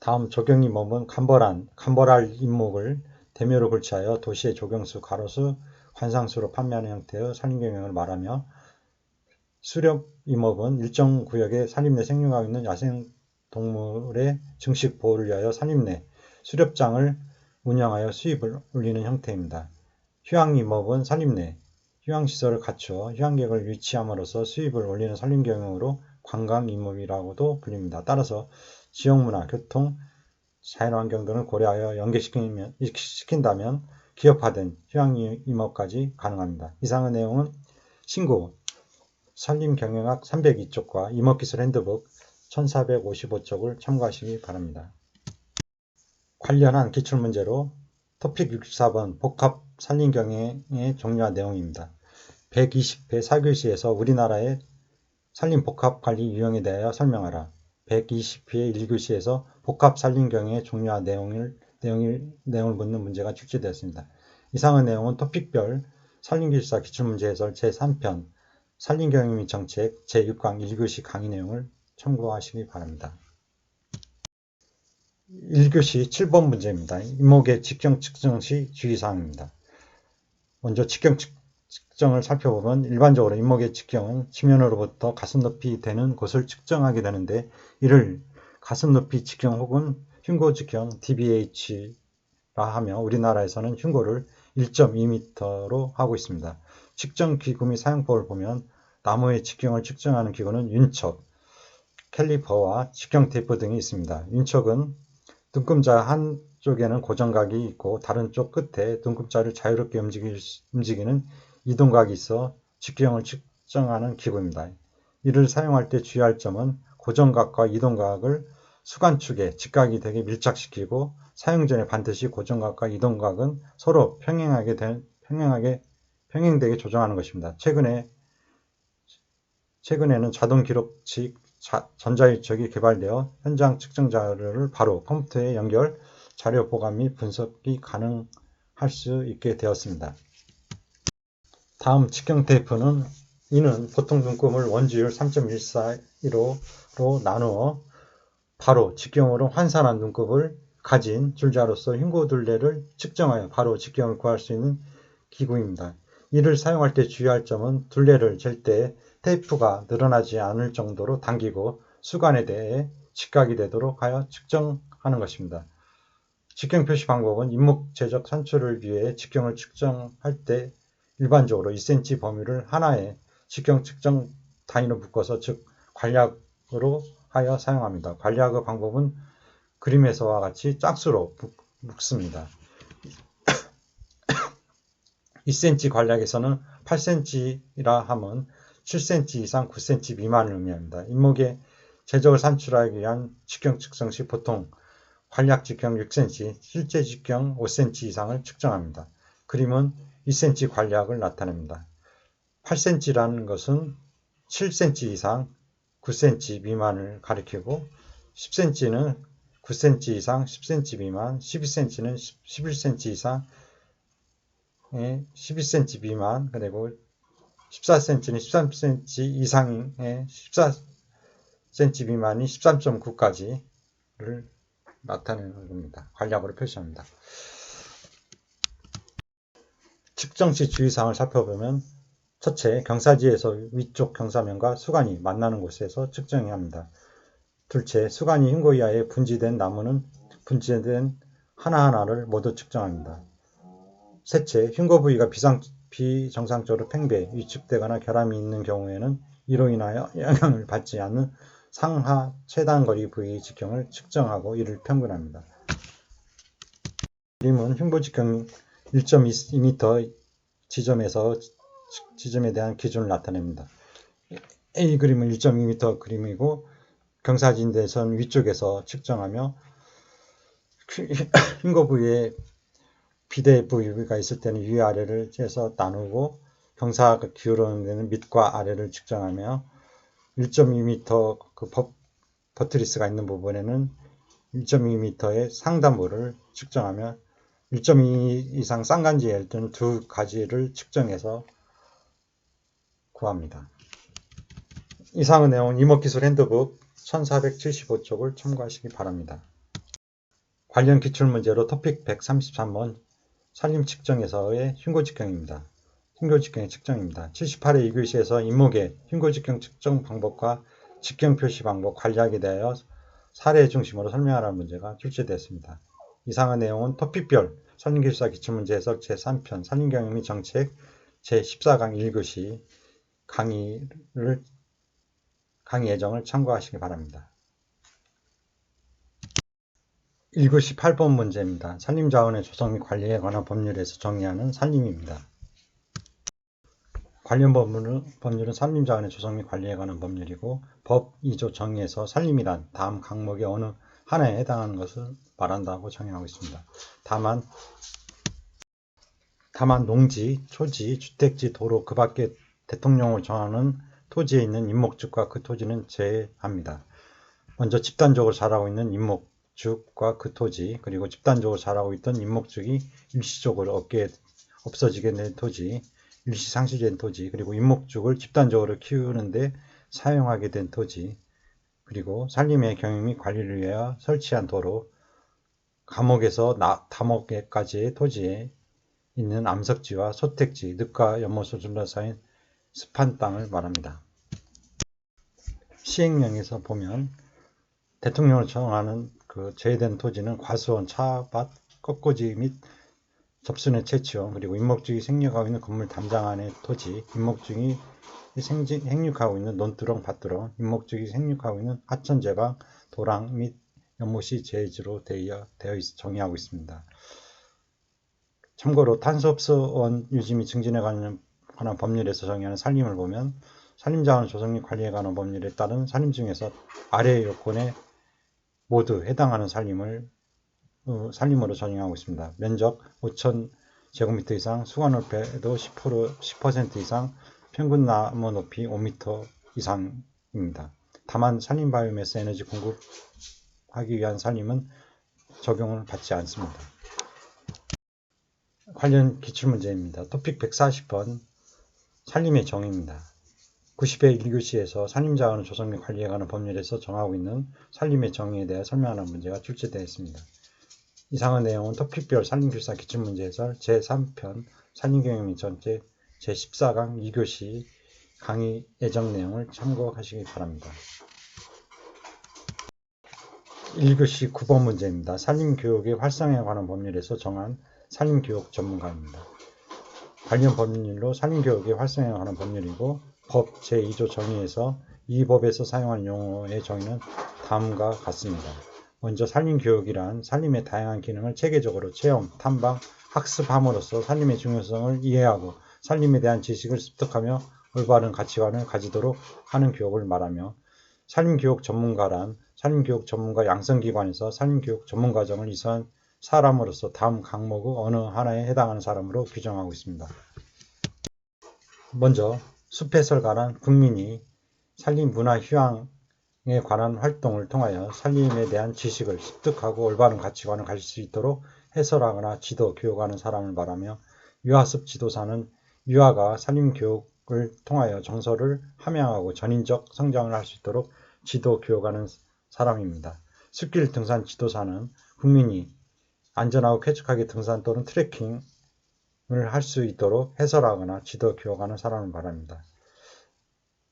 다음 조경임업은 간벌할 임목을 대묘로 골치하여 도시의 조경수, 가로수, 관상수로 판매하는 형태의 산림경영을 말하며 수렵임업은 일정 구역에 산림 내 생육하고 있는 야생동물의 증식 보호를 위하여 산림 내 수렵장을 운영하여 수입을 올리는 형태입니다. 휴양임업은 산림 내 휴양시설을 갖추어 휴양객을 유치함으로써 수입을 올리는 산림경영으로 관광임업이라고도 불립니다. 따라서 지역문화, 교통, 자연환경 등을 고려하여 연계시킨다면 기업화된 휴양임업까지 가능합니다. 이상의 내용은 신고 산림경영학 302쪽과 임업기술 핸드북 1455쪽을 참고하시기 바랍니다. 관련한 기출문제로 토픽 64번 복합 산림경영의 종류와 내용입니다. 120회 4교시에서 우리나라의 산림복합관리 유형에 대하여 설명하라. 120회 1교시에서 복합 산림경영의 종류와 내용을 묻는 문제가 출제되었습니다. 이상의 내용은 토픽별 산림기술사 기출문제 해설 제3편 산림경영 및 정책 제6강 1교시 강의 내용을 참고하시기 바랍니다. 1교시 7번 문제입니다. 임목의 직경 측정 시 주의사항입니다. 먼저 직경 측정을 살펴보면 일반적으로 임목의 직경은 지면으로부터 가슴 높이 되는 곳을 측정하게 되는데 이를 가슴 높이 직경 혹은 흉고 직경 DBH라 하며 우리나라에서는 흉고를 1.2m로 하고 있습니다. 측정 기구 및 사용법을 보면 나무의 직경을 측정하는 기구는 윤척, 캘리퍼와 직경 테이프 등이 있습니다. 윤척은 눈금자 한쪽에는 고정각이 있고 다른 쪽 끝에 눈금자를 자유롭게 움직이는 이동각이 있어 직경을 측정하는 기구입니다. 이를 사용할 때 주의할 점은 고정각과 이동각을 수간축에 직각이 되게 밀착시키고 사용 전에 반드시 고정각과 이동각은 서로 평행하게 병행되게 조정하는 것입니다. 최근에는 자동 기록치 전자일적이 개발되어 현장 측정 자료를 바로 컴퓨터에 연결, 자료 보관 및 분석이 가능할 수 있게 되었습니다. 다음 직경 테이프는 이는 보통 눈금을 원주율 3.141로 나누어 바로 직경으로 환산한 눈금을 가진 줄자로서 흉고둘레를 측정하여 바로 직경을 구할 수 있는 기구입니다. 이를 사용할 때 주의할 점은 둘레를 잴 때 테이프가 늘어나지 않을 정도로 당기고 수간에 대해 직각이 되도록 하여 측정하는 것입니다. 직경 표시 방법은 임목제적 산출을 위해 직경을 측정할 때 일반적으로 2cm 범위를 하나의 직경 측정 단위로 묶어서 즉 관략으로 하여 사용합니다. 관략의 방법은 그림에서와 같이 짝수로 묶습니다. 2cm 관략에서는 8cm라 함은 7cm 이상 9cm 미만을 의미합니다. 임목의 제적을 산출하기 위한 직경 측정 시 보통 관략 직경 6cm, 실제 직경 5cm 이상을 측정합니다. 그림은 2cm 관략을 나타냅니다. 8cm라는 것은 7cm 이상 9cm 미만을 가리키고 10cm는 9cm 이상 10cm 미만, 12cm는 11cm 이상 12cm 미만, 그리고 14cm는 13cm 이상의 14cm 미만이 13.9까지를 나타내는 겁니다. 관략으로 표시합니다. 측정 시 주의사항을 살펴보면 첫째, 경사지에서 위쪽 경사면과 수간이 만나는 곳에서 측정해야 합니다. 둘째, 수간이 흉고 이하에 분지된 나무는 분지된 하나하나를 모두 측정합니다. 셋째, 흉고 부위가 비정상적으로 팽배, 위축되거나 결함이 있는 경우에는 이로 인하여 영향을 받지 않는 상하 최단거리 부위 직경을 측정하고 이를 평균합니다. 그림은 흉부 직경 1.2m 지점에 대한 기준을 나타냅니다. A 그림은 1.2m 그림이고 경사진대선 위쪽에서 측정하며 흉고 부위에 비대 부위가 있을 때는 위아래를 해서 나누고 경사가 기울어오는 데는 밑과 아래를 측정하며 1.2m 그 버트리스가 있는 부분에는 1.2m의 상단부를 측정하며 1.2 이상 쌍간지일 때는 두 가지를 측정해서 구합니다. 이상의 내용은 이목기술 핸드북 1475쪽을 참고하시기 바랍니다. 관련 기출문제로 토픽 133번 산림 측정에서의 흉고 직경입니다. 흉고 직경의 측정입니다. 78회 2교시에서 임목의 흉고 직경 측정 방법과 직경 표시 방법, 관략에 대하여 사례 중심으로 설명하라는 문제가 출제되었습니다. 이상의 내용은 토픽별 산림기술사 기출문제 해석 제3편 산림경영 및 정책 제14강 1교시 강의 예정을 참고하시기 바랍니다. 1교시 8번 문제입니다. 산림자원의 조성 및 관리에 관한 법률에서 정의하는 산림입니다. 관련 법률은 산림자원의 조성 및 관리에 관한 법률이고 법 2조 정의에서 산림이란 다음 항목의 어느 하나에 해당하는 것을 말한다고 정의하고 있습니다. 다만 농지, 초지, 주택지, 도로 그 밖에 대통령을 정하는 토지에 있는 임목축과 그 토지는 제외합니다. 먼저 집단적으로 자라고 있는 임목축과 그 토지, 그리고 집단적으로 자라고 있던 임목축이 일시적으로 없어지게 된 토지, 일시상실된 토지, 그리고 임목축을 집단적으로 키우는데 사용하게 된 토지, 그리고 산림의 경영 및 관리를 위하여 설치한 도로, 감옥에서 다목에까지의 토지에 있는 암석지와 소택지, 늪과 연못을 둘러싸인 습한 땅을 말합니다. 시행령에서 보면 대통령을 정하는 그 제외된 토지는 과수원, 차밭, 꺾고지 및 접순의 채취원, 그리고 임목중이 생육하고 있는 건물 담장 안의 토지, 임목중이 생육하고 있는 논두렁, 밭두렁, 임목중이 생육하고 있는 하천, 제방, 도랑 및 연못이 제지로 되어 정의하고 있습니다. 참고로 탄소흡수원 유지 및 증진에 관한 법률에서 정의하는 산림을 보면 산림자원 조성 및 관리에 관한 법률에 따른 산림 중에서 아래의 요건에 모두 해당하는 산림으로 정의하고 있습니다. 면적 제곱미터 이상, 수건 높이도 10% 이상, 평균 나무 높이 5m 이상입니다. 다만 산림 바이오매스 에너지 공급하기 위한 산림은 적용을 받지 않습니다. 관련 기출문제입니다. 토픽 140번 산림의 정의입니다. 90회 1교시에서 산림자원의 조성 및 관리에 관한 법률에서 정하고 있는 산림의 정의에 대해 설명하는 문제가 출제되어 있습니다. 이상의 내용은 토픽별 산림교사 기출문제 해설 제3편 산림경영 및 전체 제14강 2교시 강의 예정 내용을 참고하시기 바랍니다. 1교시 9번 문제입니다. 산림교육의 활성화에 관한 법률에서 정한 산림교육 전문가입니다. 관련 법률로 산림교육의 활성화에 관한 법률이고 법 제2조 정의에서 이 법에서 사용하는 용어의 정의는 다음과 같습니다. 먼저 산림교육이란 산림의 다양한 기능을 체계적으로 체험, 탐방, 학습함으로써 산림의 중요성을 이해하고 산림에 대한 지식을 습득하며 올바른 가치관을 가지도록 하는 교육을 말하며 산림교육 전문가란 산림교육 전문가 양성기관에서 산림교육 전문과정을 이수한 사람으로서 다음 강목의 어느 하나에 해당하는 사람으로 규정하고 있습니다. 먼저 숲해설가란 국민이 산림 문화 휴양에 관한 활동을 통하여 산림에 대한 지식을 습득하고 올바른 가치관을 가질 수 있도록 해설하거나 지도, 교육하는 사람을 말하며 유아숲 지도사는 유아가 산림교육을 통하여 정서를 함양하고 전인적 성장을 할 수 있도록 지도, 교육하는 사람입니다. 숲길 등산 지도사는 국민이 안전하고 쾌적하게 등산 또는 트레킹을 할 수 있도록 해설하거나 지도, 교육하는 사람을 말합니다.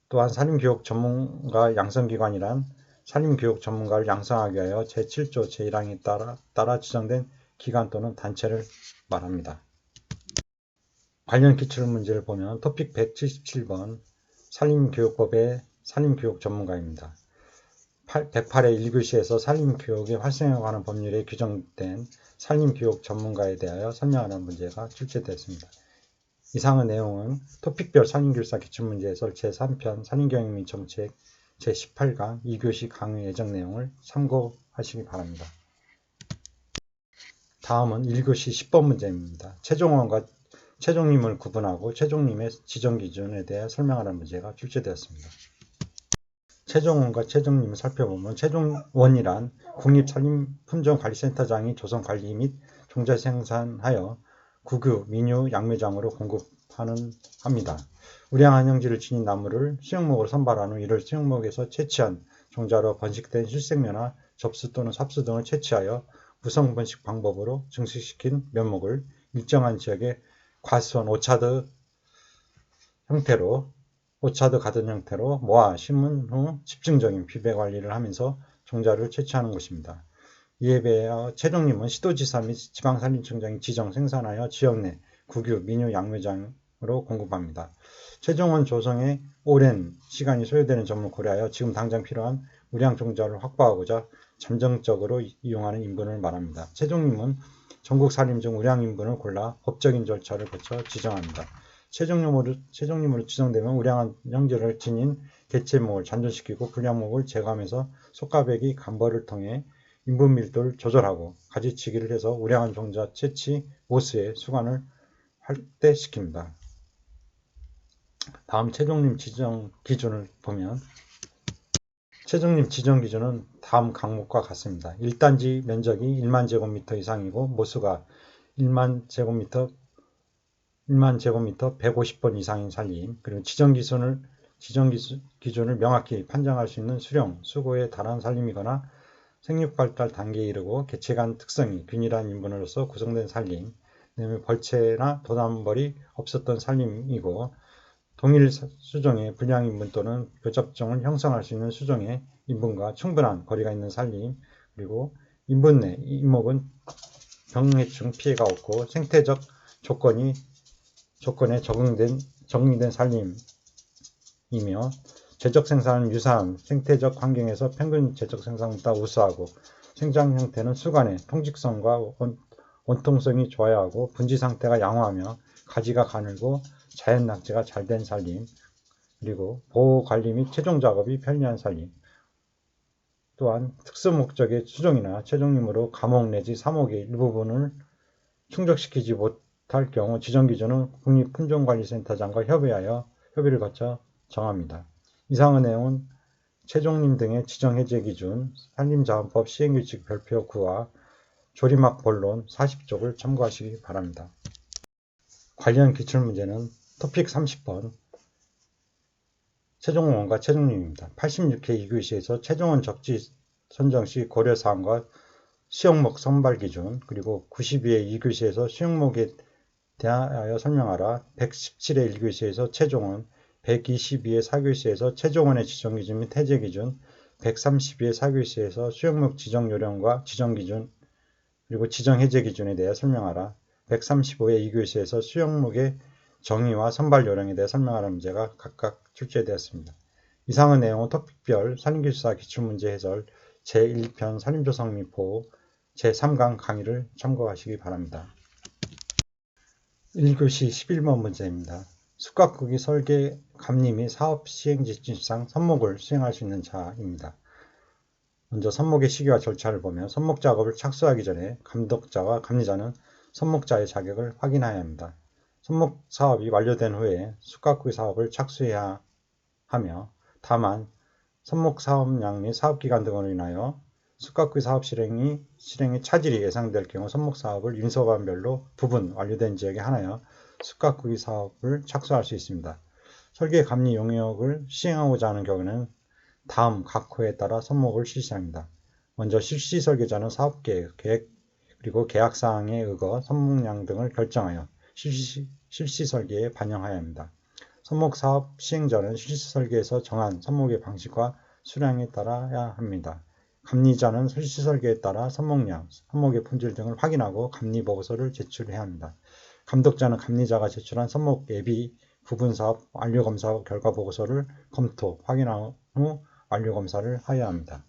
또한 산림교육 전문가 양성기관이란 산림교육 전문가를 양성하기 위하여 제7조 제1항에 따라 지정된 기관 또는 단체를 말합니다. 관련 기출문제를 보면 토픽 177번 산림교육법의 산림교육 전문가입니다. 108회 1교시에서 산림교육의 활성화에 관한 법률에 규정된 산림교육 전문가에 대하여 설명하는 문제가 출제되었습니다. 이상의 내용은 토픽별 산림교사 기출문제에서 제3편 산림경영 및 정책 제18강 2교시 강의 예정 내용을 참고하시기 바랍니다. 다음은 1교시 10번 문제입니다. 최종원과 최종림을 구분하고 최종림의 지정기준에 대해 설명하는 문제가 출제되었습니다. 최종원과 최종림을 살펴보면 최종원이란 국립산림품종관리센터장이 조성관리 및 종자 생산하여 국유, 민유, 양매장으로 공급합니다. 우량한 형질을 지닌 나무를 수용목으로 선발한 후 이를 수용목에서 채취한 종자로 번식된 실생면화, 접수 또는 삽수 등을 채취하여 무성 번식 방법으로 증식시킨 면목을 일정한 지역에 과수원, 오차드 가든 형태로 모아 심은 후 집중적인 비배 관리를 하면서 종자를 채취하는 것입니다. 이에 비하여 최종림은 시도지사 및 지방산림청장이 지정 생산하여 지역 내 국유, 민유, 양매장으로 공급합니다. 최종원 조성에 오랜 시간이 소요되는 점을 고려하여 지금 당장 필요한 우량 종자를 확보하고자 잠정적으로 이용하는 인분을 말합니다. 최종림은 전국 산림 중 우량 인분을 골라 법적인 절차를 거쳐 지정합니다. 최종림으로 지정되면 우량한 형질을 지닌 개체목을 잔존시키고 불량목을 제거하면서 속가배기 간벌을 통해 인분 밀도를 조절하고 가지치기를 해서 우량한 종자 채취, 모수의 수관을 확대시킵니다. 다음 최종림 지정 기준을 보면 최종림 지정 기준은 다음 강목과 같습니다. 1단지 면적이 1만 제곱미터 이상이고 모수가 1만 제곱미터 150번 이상인 산림, 그리고 지정 기준을 명확히 판정할 수 있는 수령, 수고에 달한 산림이거나 생육발달 단계에 이르고 개체간 특성이 균일한 인분으로서 구성된 산림, 벌채나 도난벌이 없었던 산림이고 동일 수종의 불량 인분 또는 교접종을 형성할 수 있는 수종의 인분과 충분한 거리가 있는 산림, 그리고 인분 내 이목은 병해충 피해가 없고 생태적 조건에 적응된 산림이며 제적 생산은 유사한 생태적 환경에서 평균 제적 생산보다 우수하고 생장 형태는 수간의 통직성과 원통성이 좋아야 하고 분지 상태가 양호하며 가지가 가늘고 자연 낙제가 잘 된 산림, 그리고 보호 관리 및 최종 작업이 편리한 산림, 또한 특수 목적의 수종이나 최종림으로 감옥 내지 사목의 일부분을 충족시키지 못한 못할 경우 지정기준은 국립품종관리센터장과 협의를 거쳐 정합니다. 이상의 내용은 최종림 등의 지정해제기준, 산림자원법 시행규칙 별표 9와 조리막 본론 40쪽을 참고하시기 바랍니다. 관련 기출문제는 토픽 30번 최종원과 최종림입니다. 86회 2교시에서 최종원 적지 선정 시 고려사항과 수용목 선발 기준, 그리고 92회 2교시에서 수용목에 대하여 설명하라, 117회 1교시에서 최종원, 122회 4교시에서 최종원의 지정기준 및 해제기준, 132회 4교시에서 수용목 지정요령과 지정기준, 그리고 지정해제기준에 대해 설명하라, 135회 2교시에서 수용목의 정의와 선발요령에 대해 설명하라는 문제가 각각 출제되었습니다. 이상의 내용은 토픽별 산림기술사 기출문제 해설 제1편 산림조성미포 제3강 강의를 참고하시기 바랍니다. 1교시 11번 문제입니다. 숙각구기 설계 감리 및 사업 시행 지침상 선목을 수행할 수 있는 자입니다. 먼저 선목의 시기와 절차를 보면 선목 작업을 착수하기 전에 감독자와 감리자는 선목자의 자격을 확인해야 합니다. 선목 사업이 완료된 후에 숙각구기 사업을 착수해야 하며, 다만 선목 사업량 및 사업기간 등으로 인하여 숙각구기 사업 실행의 차질이 예상될 경우 선목 사업을 인서반별로 부분 완료된 지역에 하나여 숙각구기 사업을 착수할 수 있습니다. 설계 감리 용역을 시행하고자 하는 경우는 다음 각 호에 따라 선목을 실시합니다. 먼저 실시 설계자는 사업계획, 그리고 계약사항에 의거 선목량 등을 결정하여 실시 설계에 반영하여야 합니다. 선목 사업 시행자는 실시 설계에서 정한 선목의 방식과 수량에 따라야 합니다. 감리자는 실시 설계에 따라 선목량, 선목의 품질 등을 확인하고 감리 보고서를 제출해야 합니다. 감독자는 감리자가 제출한 선목 예비 부분사업 완료검사 결과 보고서를 검토, 확인한 후 완료검사를 하여야 합니다.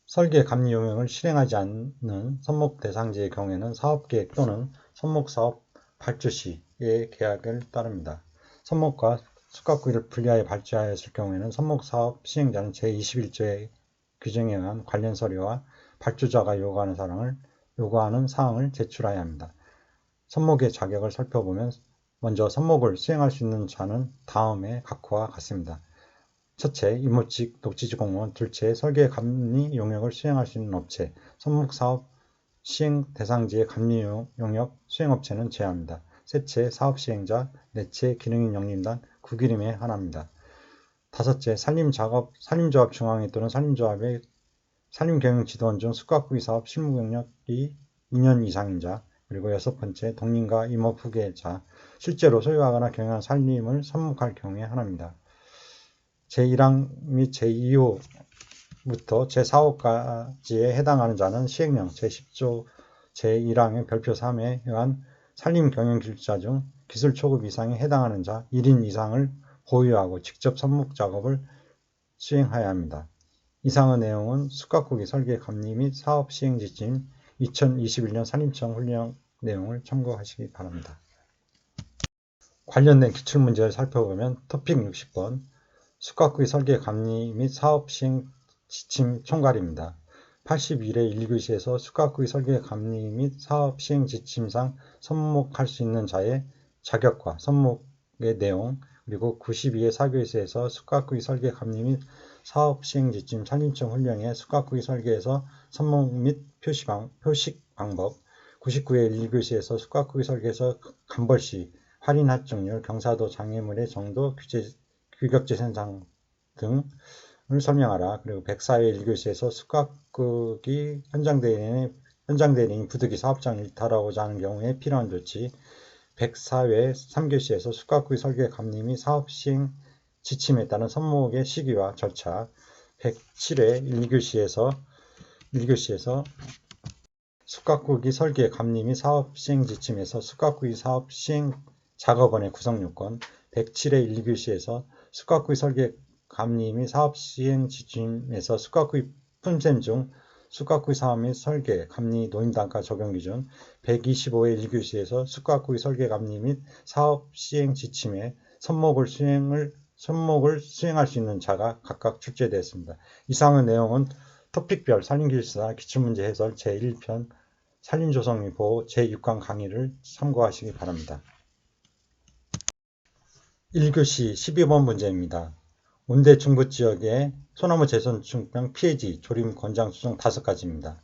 설계 감리 용역을 실행하지 않는 선목 대상지의 경우에는 사업계획 또는 선목사업 발주 시의 계약을 따릅니다. 선목과 숙각구기를 분리하여 발주하였을 경우에는 선목사업 시행자는 제21조의 규정에 의한 관련 서류와 발주자가 요구하는 사항을 제출해야 합니다. 선목의 자격을 살펴보면 먼저 선목을 수행할 수 있는 자는 다음의 각호와 같습니다. 첫째, 임무직 녹지지 공무원. 둘째, 설계 감리 용역을 수행할 수 있는 업체. 선목사업 시행 대상지의 감리 용역 수행업체는 제외합니다. 셋째, 사업 시행자. 넷째, 기능인 영림단, 구기림에 한합니다. 다섯째, 산림조합 중앙회 또는 산림조합의 산림경영지도원 중 숙각구기 사업 실무 경력이 2년 이상인 자. 그리고 여섯 번째, 동림과 임업 후계자. 실제로 소유하거나 경영한 산림을 선목할 경우에 한합니다. 제1항 및 제2호부터 제4호까지에 해당하는 자는 시행령 제10조 제1항의 별표 3에 의한 산림경영기술자 중 기술 초급 이상에 해당하는 자 1인 이상을 보유하고 직접 선목 작업을 수행해야 합니다. 이상의 내용은 숙각구기 설계 감리 및 사업 시행 지침 2021년 산림청 훈령 내용을 참고하시기 바랍니다. 관련된 기출문제를 살펴보면 토픽 60번 숙각구기 설계 감리 및 사업 시행 지침 총괄입니다. 81회 1교시에서 숙각구기 설계 감리 및 사업 시행 지침상 선목할 수 있는 자의 자격과 선목의 내용, 그리고 92회 4교시에서 숙각구기 설계 감리 및 사업 시행 지침 산림청 훈령의 숙각구기 설계에서 선목 및 표식 방법, 99회 1교시에서 숙각구기 설계에서 감벌시, 할인 할증률, 경사도 장애물의 정도, 규격제 현상 등을 설명하라. 그리고 104회 1교시에서 숙각구기 현장 대리인이 부득이 사업장을 이탈하고자 하는 경우에 필요한 조치, 104회 3교시에서 숙각구기 설계 감리 및 사업 시행 지침에 따른 선목의 시기와 절차, 107회 1교시에서 숙각구기 설계 감리 및 사업 시행 지침에서 숙각구기 사업 시행 작업원의 구성 요건, 107회 1교시에서 숙각구기 설계 감리 및 사업 시행 지침에서 숙각구기 품셈 중 숙각구기 사업 및 설계, 감리, 노임단가 적용 기준, 125회 1교시에서 숙각구기 설계 감리 및 사업 시행 지침에 선목을 수행할 수 있는 자가 각각 출제되었습니다. 이상의 내용은 토픽별 산림기술사 기출문제 해설 제1편 산림조성미 보호 제6강 강의를 참고하시기 바랍니다. 1교시 12번 문제입니다. 온대 중부지역의 소나무 재선충병 피해지, 조림, 권장, 수종 5가지입니다.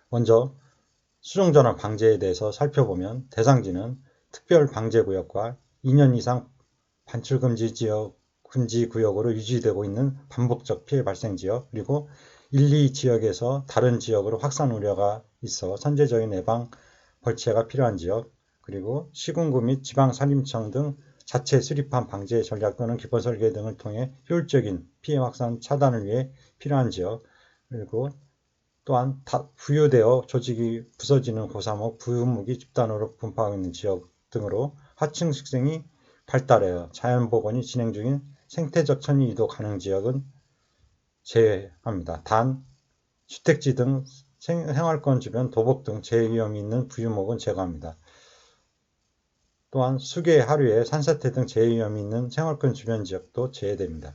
먼저 수종전환 방제에 대해서 살펴보면 대상지는 특별방제구역과 2년 이상 반출금지구역으로 유지되고 있는 반복적 피해 발생지역, 그리고 1, 2지역에서 다른 지역으로 확산 우려가 있어 선제적인 예방 벌채가 필요한 지역, 그리고 시군구 및 지방산림청 등 자체 수립한 방제 전략 또는 기본 설계 등을 통해 효율적인 피해 확산 차단을 위해 필요한 지역, 그리고 또한 부유되어 조직이 부서지는 고사목, 부유목이 집단으로 분포하고 있는 지역 등으로 하층 식생이 발달하여 자연복원이 진행 중인 생태적 천이 이동 가능 지역은 제외합니다. 단, 주택지 등 생활권 주변 도복 등 재해위험이 있는 부유목은 제거합니다. 또한 수개, 하류에 산사태 등 재해위험이 있는 생활권 주변 지역도 제외됩니다.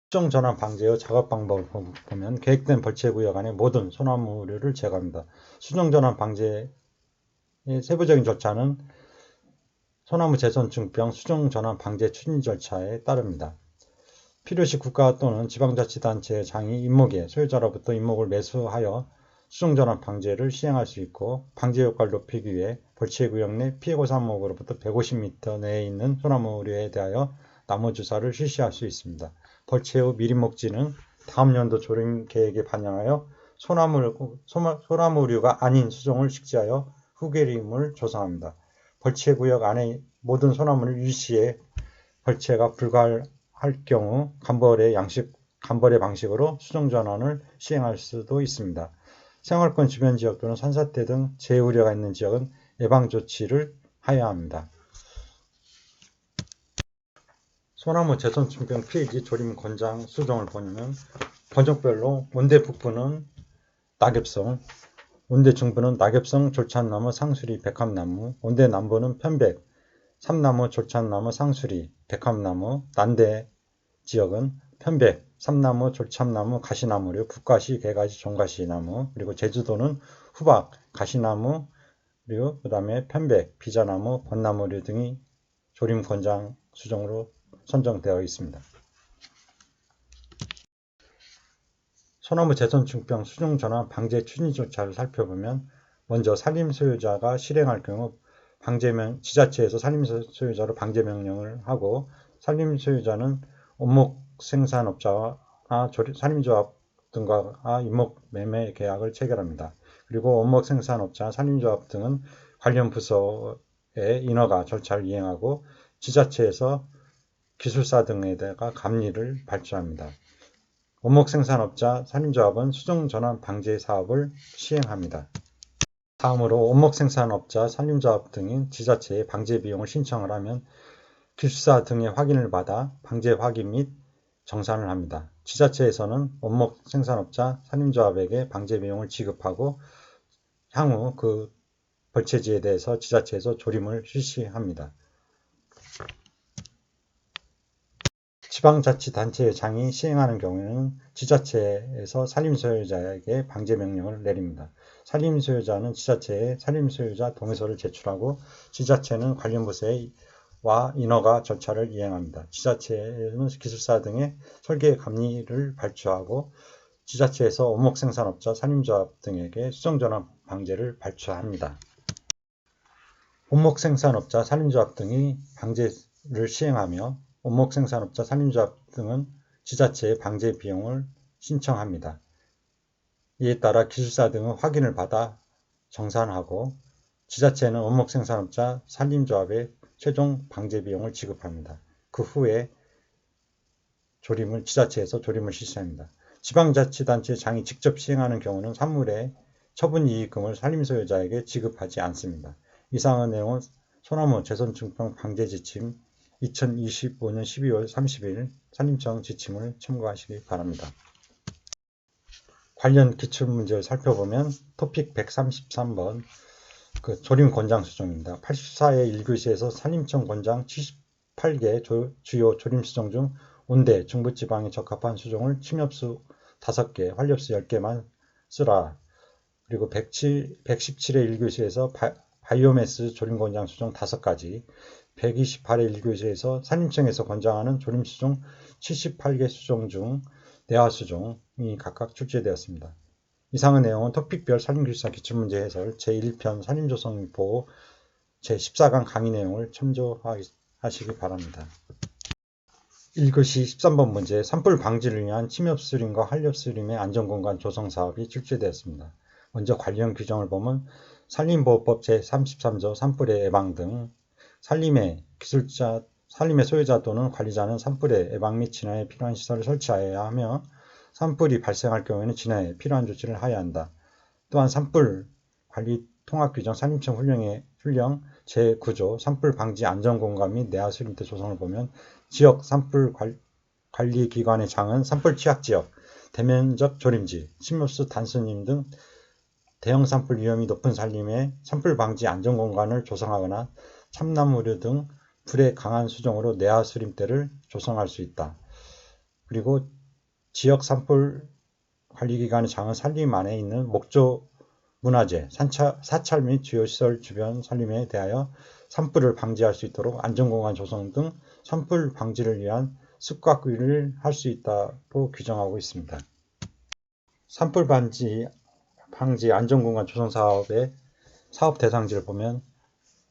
수종전환 방제의 작업 방법을 보면 계획된 벌채구역 안에 모든 소나무류를 제거합니다. 수종전환 방제의 세부적인 절차는 소나무 재선충병 수종전환 방제 추진 절차에 따릅니다. 필요시 국가 또는 지방자치단체의 장이 임목의 소유자로부터 임목을 매수하여 수종전환 방제를 시행할 수 있고, 방제 효과를 높이기 위해 벌채구역 내 피해고사목으로부터 150m 내에 있는 소나무류에 대하여 나무주사를 실시할 수 있습니다. 벌채 후 밀임목지는 다음 연도 조림 계획에 반영하여 소나무류가 아닌 수종을 식재하여 후계림을 조성합니다. 벌채구역 안에 모든 소나무를 유시해 벌채가 불가할 경우 간벌의 방식으로 수종전환을 시행할 수도 있습니다. 생활권 주변 지역 또는 산사태 등 재해우려가 있는 지역은 예방조치를 하여야 합니다. 소나무 재선충병 피해지, 조림, 권장, 수종을 보면 번역별로 온대 북부는 낙엽성, 온대 중부는 낙엽성, 졸찬나무, 상수리, 백합나무, 온대 남부는 편백, 삼나무, 졸찬나무, 상수리, 백합나무, 난대 지역은 편백, 삼나무, 졸참나무, 가시나무류, 북가시, 개가시, 종가시나무, 그리고 제주도는 후박, 가시나무, 그리고 그 다음에 편백, 비자나무, 벚나무류 등이 조림, 권장, 수종으로 선정되어 있습니다. 소나무 재선충병 수종전환 방제 추진 절차를 살펴보면 먼저 산림소유자가 실행할 경우 지자체에서 산림소유자로 방제명령을 하고, 산림소유자는 원목생산업자와 산림조합 등과 임목 매매 계약을 체결합니다. 그리고 원목생산업자, 산림조합 등은 관련 부서의 인허가 절차를 이행하고 지자체에서 기술사 등에다가 감리를 발주합니다. 원목생산업자, 산림조합은 수종전환 방제 사업을 시행합니다. 다음으로 원목생산업자, 산림조합 등인 지자체에 방제 비용을 신청을 하면 기술사 등의 확인을 받아 방제 확인 및 정산을 합니다. 지자체에서는 원목생산업자, 산림조합에게 방제 비용을 지급하고 향후 그 벌채지에 대해서 지자체에서 조림을 실시합니다. 지방자치단체의 장이 시행하는 경우에는 지자체에서 산림소유자에게 방제명령을 내립니다. 산림소유자는 지자체에 산림소유자 동의서를 제출하고 지자체는 관련 부서와 인허가 절차를 이행합니다. 지자체는 기술사 등의 설계 감리를 발주하고 지자체에서 원목생산업자, 산림조합 등에게 수종전환 방제를 발주합니다. 원목생산업자, 산림조합 등이 방제를 시행하며 원목생산업자, 산림조합 등은 지자체에 방제 비용을 신청합니다. 이에 따라 기술사 등은 확인을 받아 정산하고 지자체는 원목생산업자, 산림조합에 최종 방제 비용을 지급합니다. 그 후에 지자체에서 조림을 실시합니다. 지방자치단체 장이 직접 시행하는 경우는 산물의 처분이익금을 산림소유자에게 지급하지 않습니다. 이상의 내용은 소나무 재선충병 방제 지침 2025년 12월 30일 산림청 지침을 참고하시기 바랍니다. 관련 기출문제를 살펴보면 토픽 133번 조림 권장 수종입니다. 84회 1교시에서 산림청 권장 78개 주요 조림 수종 중 온대, 중부지방에 적합한 수종을 침엽수 5개, 활엽수 10개만 쓰라. 그리고 117회 1교시에서 바이오매스 조림곤장 수종 5가지, 128회 1교시에서 산림청에서 권장하는 조림수종 78개 수종 중 내화 수종이 각각 출제되었습니다. 이상의 내용은 토픽별 산림교육사 기출문제 해설 제1편 산림조성보호 제14강 강의 내용을 참조하시기 바랍니다. 1교시 13번 문제 산불 방지를 위한 침엽수림과 환렵수림의 안전공간 조성 사업이 출제되었습니다. 먼저 관련 규정을 보면 산림보호법 제33조 산불의 예방 등 산림의 소유자 또는 관리자는 산불의 예방 및 진화에 필요한 시설을 설치하여야 하며 산불이 발생할 경우에는 진화에 필요한 조치를 하여야 한다. 또한 산불 관리 통합규정 산림청 훈령 제9조 산불 방지 안전공간 및 내화 수림대 조성을 보면 지역 산불 관리 기관의 장은 산불 취약지역, 대면적 조림지, 침엽수 단수님 등 대형 산불 위험이 높은 산림에 산불 방지 안전공간을 조성하거나 참나무류 등 불에 강한 수종으로 내화 수림대를 조성할 수 있다. 그리고 지역 산불 관리기관의 장은 산림 안에 있는 목조 문화재, 사찰 및 주요 시설 주변 산림에 대하여 산불을 방지할 수 있도록 안전공간 조성 등 산불 방지를 위한 습과구를 할 수 있다고 규정하고 있습니다. 산불 방지 안전공간 조성 사업의 사업 대상지를 보면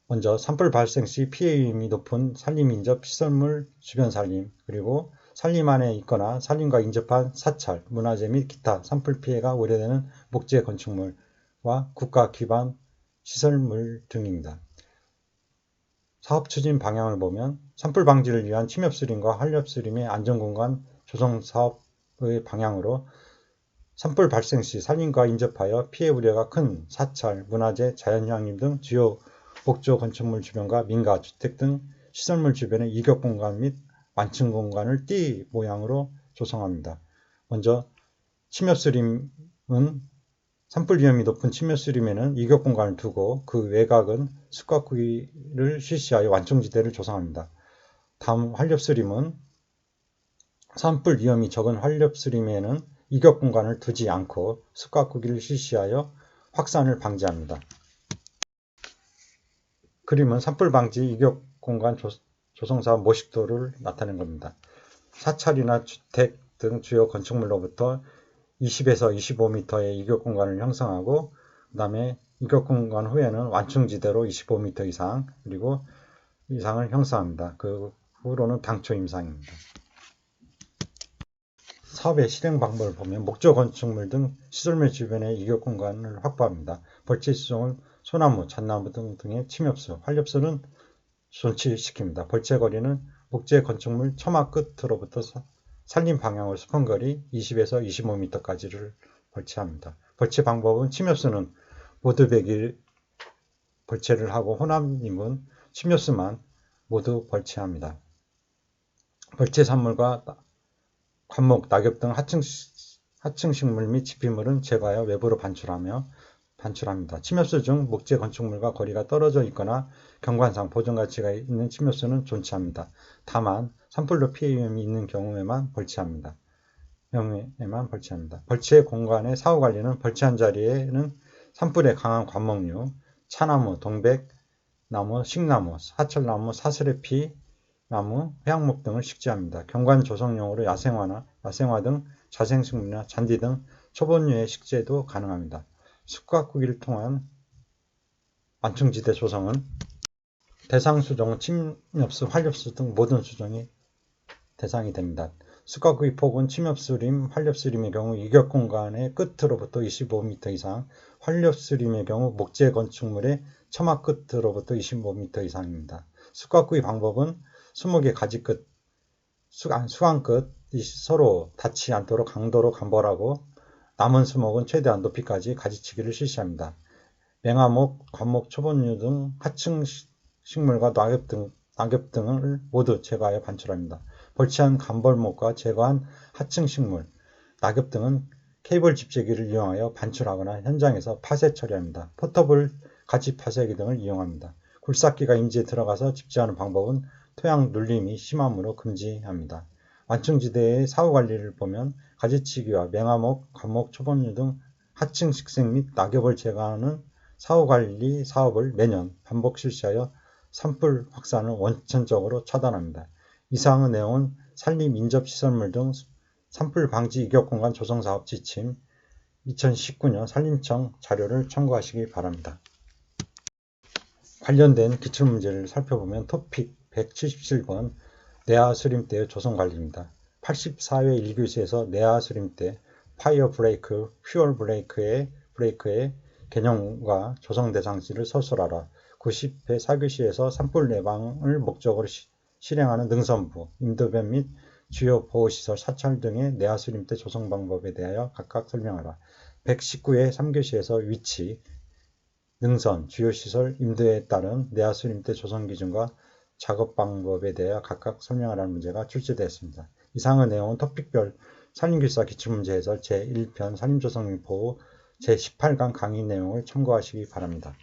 먼저 산불 발생 시 피해 위험이 높은 산림 인접 시설물 주변 산림, 그리고 산림 안에 있거나 산림과 인접한 사찰, 문화재 및 기타 산불 피해가 우려되는 목재 건축물과 국가 기반 시설물 등입니다. 사업 추진 방향을 보면 산불 방지를 위한 침엽수림과 환렵수림의 안전공간 조성 사업의 방향으로 산불 발생 시 산림과 인접하여 피해 우려가 큰 사찰, 문화재, 자연휴양림 등 주요 목조 건축물 주변과 민가, 주택 등 시설물 주변의 이격 공간 및 완충 공간을 띠 모양으로 조성합니다. 먼저 침엽수림은 산불 위험이 높은 침엽수림에는 이격 공간을 두고 그 외곽은 숲가꾸기를 실시하여 완충지대를 조성합니다. 다음 환렵수림은 산불 위험이 적은 환렵수림에는 이격 공간을 두지 않고 숲가꾸기를 실시하여 확산을 방지합니다. 그림은 산불 방지 이격 공간 조성사업 모식도를 나타낸 겁니다. 사찰이나 주택 등 주요 건축물로부터 20에서 25m의 이격 공간을 형성하고 그 다음에 이격 공간 후에는 완충지대로 25m 이상 그리고 이상을 형성합니다. 그 후로는 당초 임상입니다. 사업의 실행 방법을 보면 목조 건축물 등 시설물 주변의 이격 공간을 확보합니다. 벌채 수종은 소나무, 잣나무 등의 침엽수, 환렵수는 존치시킵니다. 벌채 거리는 목재 건축물 처마 끝으로부터 산림 방향으로 수평거리 20에서 25m까지를 벌채합니다. 벌채 방법은 침엽수는 모두 배기 벌채를 하고 호남님은 침엽수만 모두 벌채합니다. 벌채 산물과 관목, 낙엽 등 하층 식물 및 지피물은 제거하여 외부로 반출합니다. 침엽수 중 목재 건축물과 거리가 떨어져 있거나 경관상 보존가치가 있는 침엽수는 존치합니다. 다만 산불로 피해 위험이 있는 경우에만 벌채합니다. 벌채 공간의 사후 관리는 벌채한 자리에는 산불에 강한 관목류, 차나무, 동백나무, 식나무, 사철나무, 사슬의피, 나무, 회양목 등을 식재합니다. 경관 조성용으로 야생화 등 자생식물이나 잔디 등 초본류의 식재도 가능합니다. 숲가꾸기를 통한 완충지대 조성은 대상 수종은 침엽수, 환렵수 등 모든 수종이 대상이 됩니다. 숲가꾸기 폭은 침엽수림, 환렵수림의 경우 이격 공간의 끝으로부터 25m 이상, 환렵수림의 경우 목재 건축물의 처마 끝으로부터 25m 이상입니다. 숲가꾸기 방법은 수목의 가지 끝, 수강 끝이 서로 닿지 않도록 강도로 감벌하고 남은 수목은 최대한 높이까지 가지치기를 실시합니다. 맹화목, 관목, 초본류 등 하층 식물과 낙엽 등을 모두 제거하여 반출합니다. 벌채한 감벌목과 제거한 하층 식물, 낙엽 등은 케이블 집재기를 이용하여 반출하거나 현장에서 파쇄 처리합니다. 포터블 가지 파쇄기 등을 이용합니다. 굴삭기가 임지에 들어가서 집재하는 방법은 토양 눌림이 심하므로 금지합니다. 완충지대의 사후 관리를 보면 가지치기와 맹화목, 관목, 초본류 등 하층 식생 및 낙엽을 제거하는 사후관리 사업을 매년 반복 실시하여 산불 확산을 원천적으로 차단합니다. 이상의 내용은 산림 인접시설물 등 산불 방지 이격공간 조성사업 지침 2019년 산림청 자료를 참고하시기 바랍니다. 관련된 기출문제를 살펴보면 토픽 177번 내화수림대 조성관리입니다. 84회 1교시에서 내화수림대 파이어 브레이크, 퓨얼 브레이크의 개념과 조성 대상지를 서술하라. 90회 4교시에서 산불 예방을 목적으로 실행하는 능선부, 임도변 및 주요 보호시설, 사찰 등의 내화수림대 조성 방법에 대하여 각각 설명하라. 119회 3교시에서 위치, 능선, 주요시설, 임도에 따른 내화수림대 조성 기준과 작업 방법에 대하여 각각 설명하라는 문제가 출제되었습니다. 이상의 내용은 토픽별 산림교사 기출문제 해설 제1편 산림조성 및 보호 제18강 강의 내용을 참고하시기 바랍니다.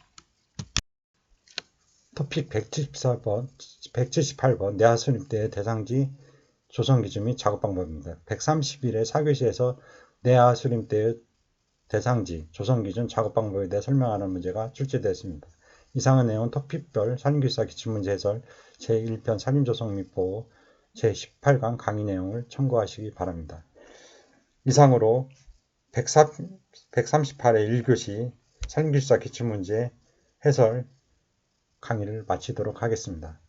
토픽 178번 내화수림대 대상지 조성 기준 및 작업 방법입니다. 131회 4교시에서 내화수림대의 대상지, 조성기준, 작업방법에 대해 설명하는 문제가 출제되었습니다. 이상의 내용은 토픽별 산림교사 기출문제 해설 제1편 산림조성 및 보호 제18강 강의 내용을 참고하시기 바랍니다. 이상으로 138회 1교시 산림교사 기출문제 해설 강의를 마치도록 하겠습니다.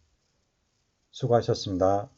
수고하셨습니다.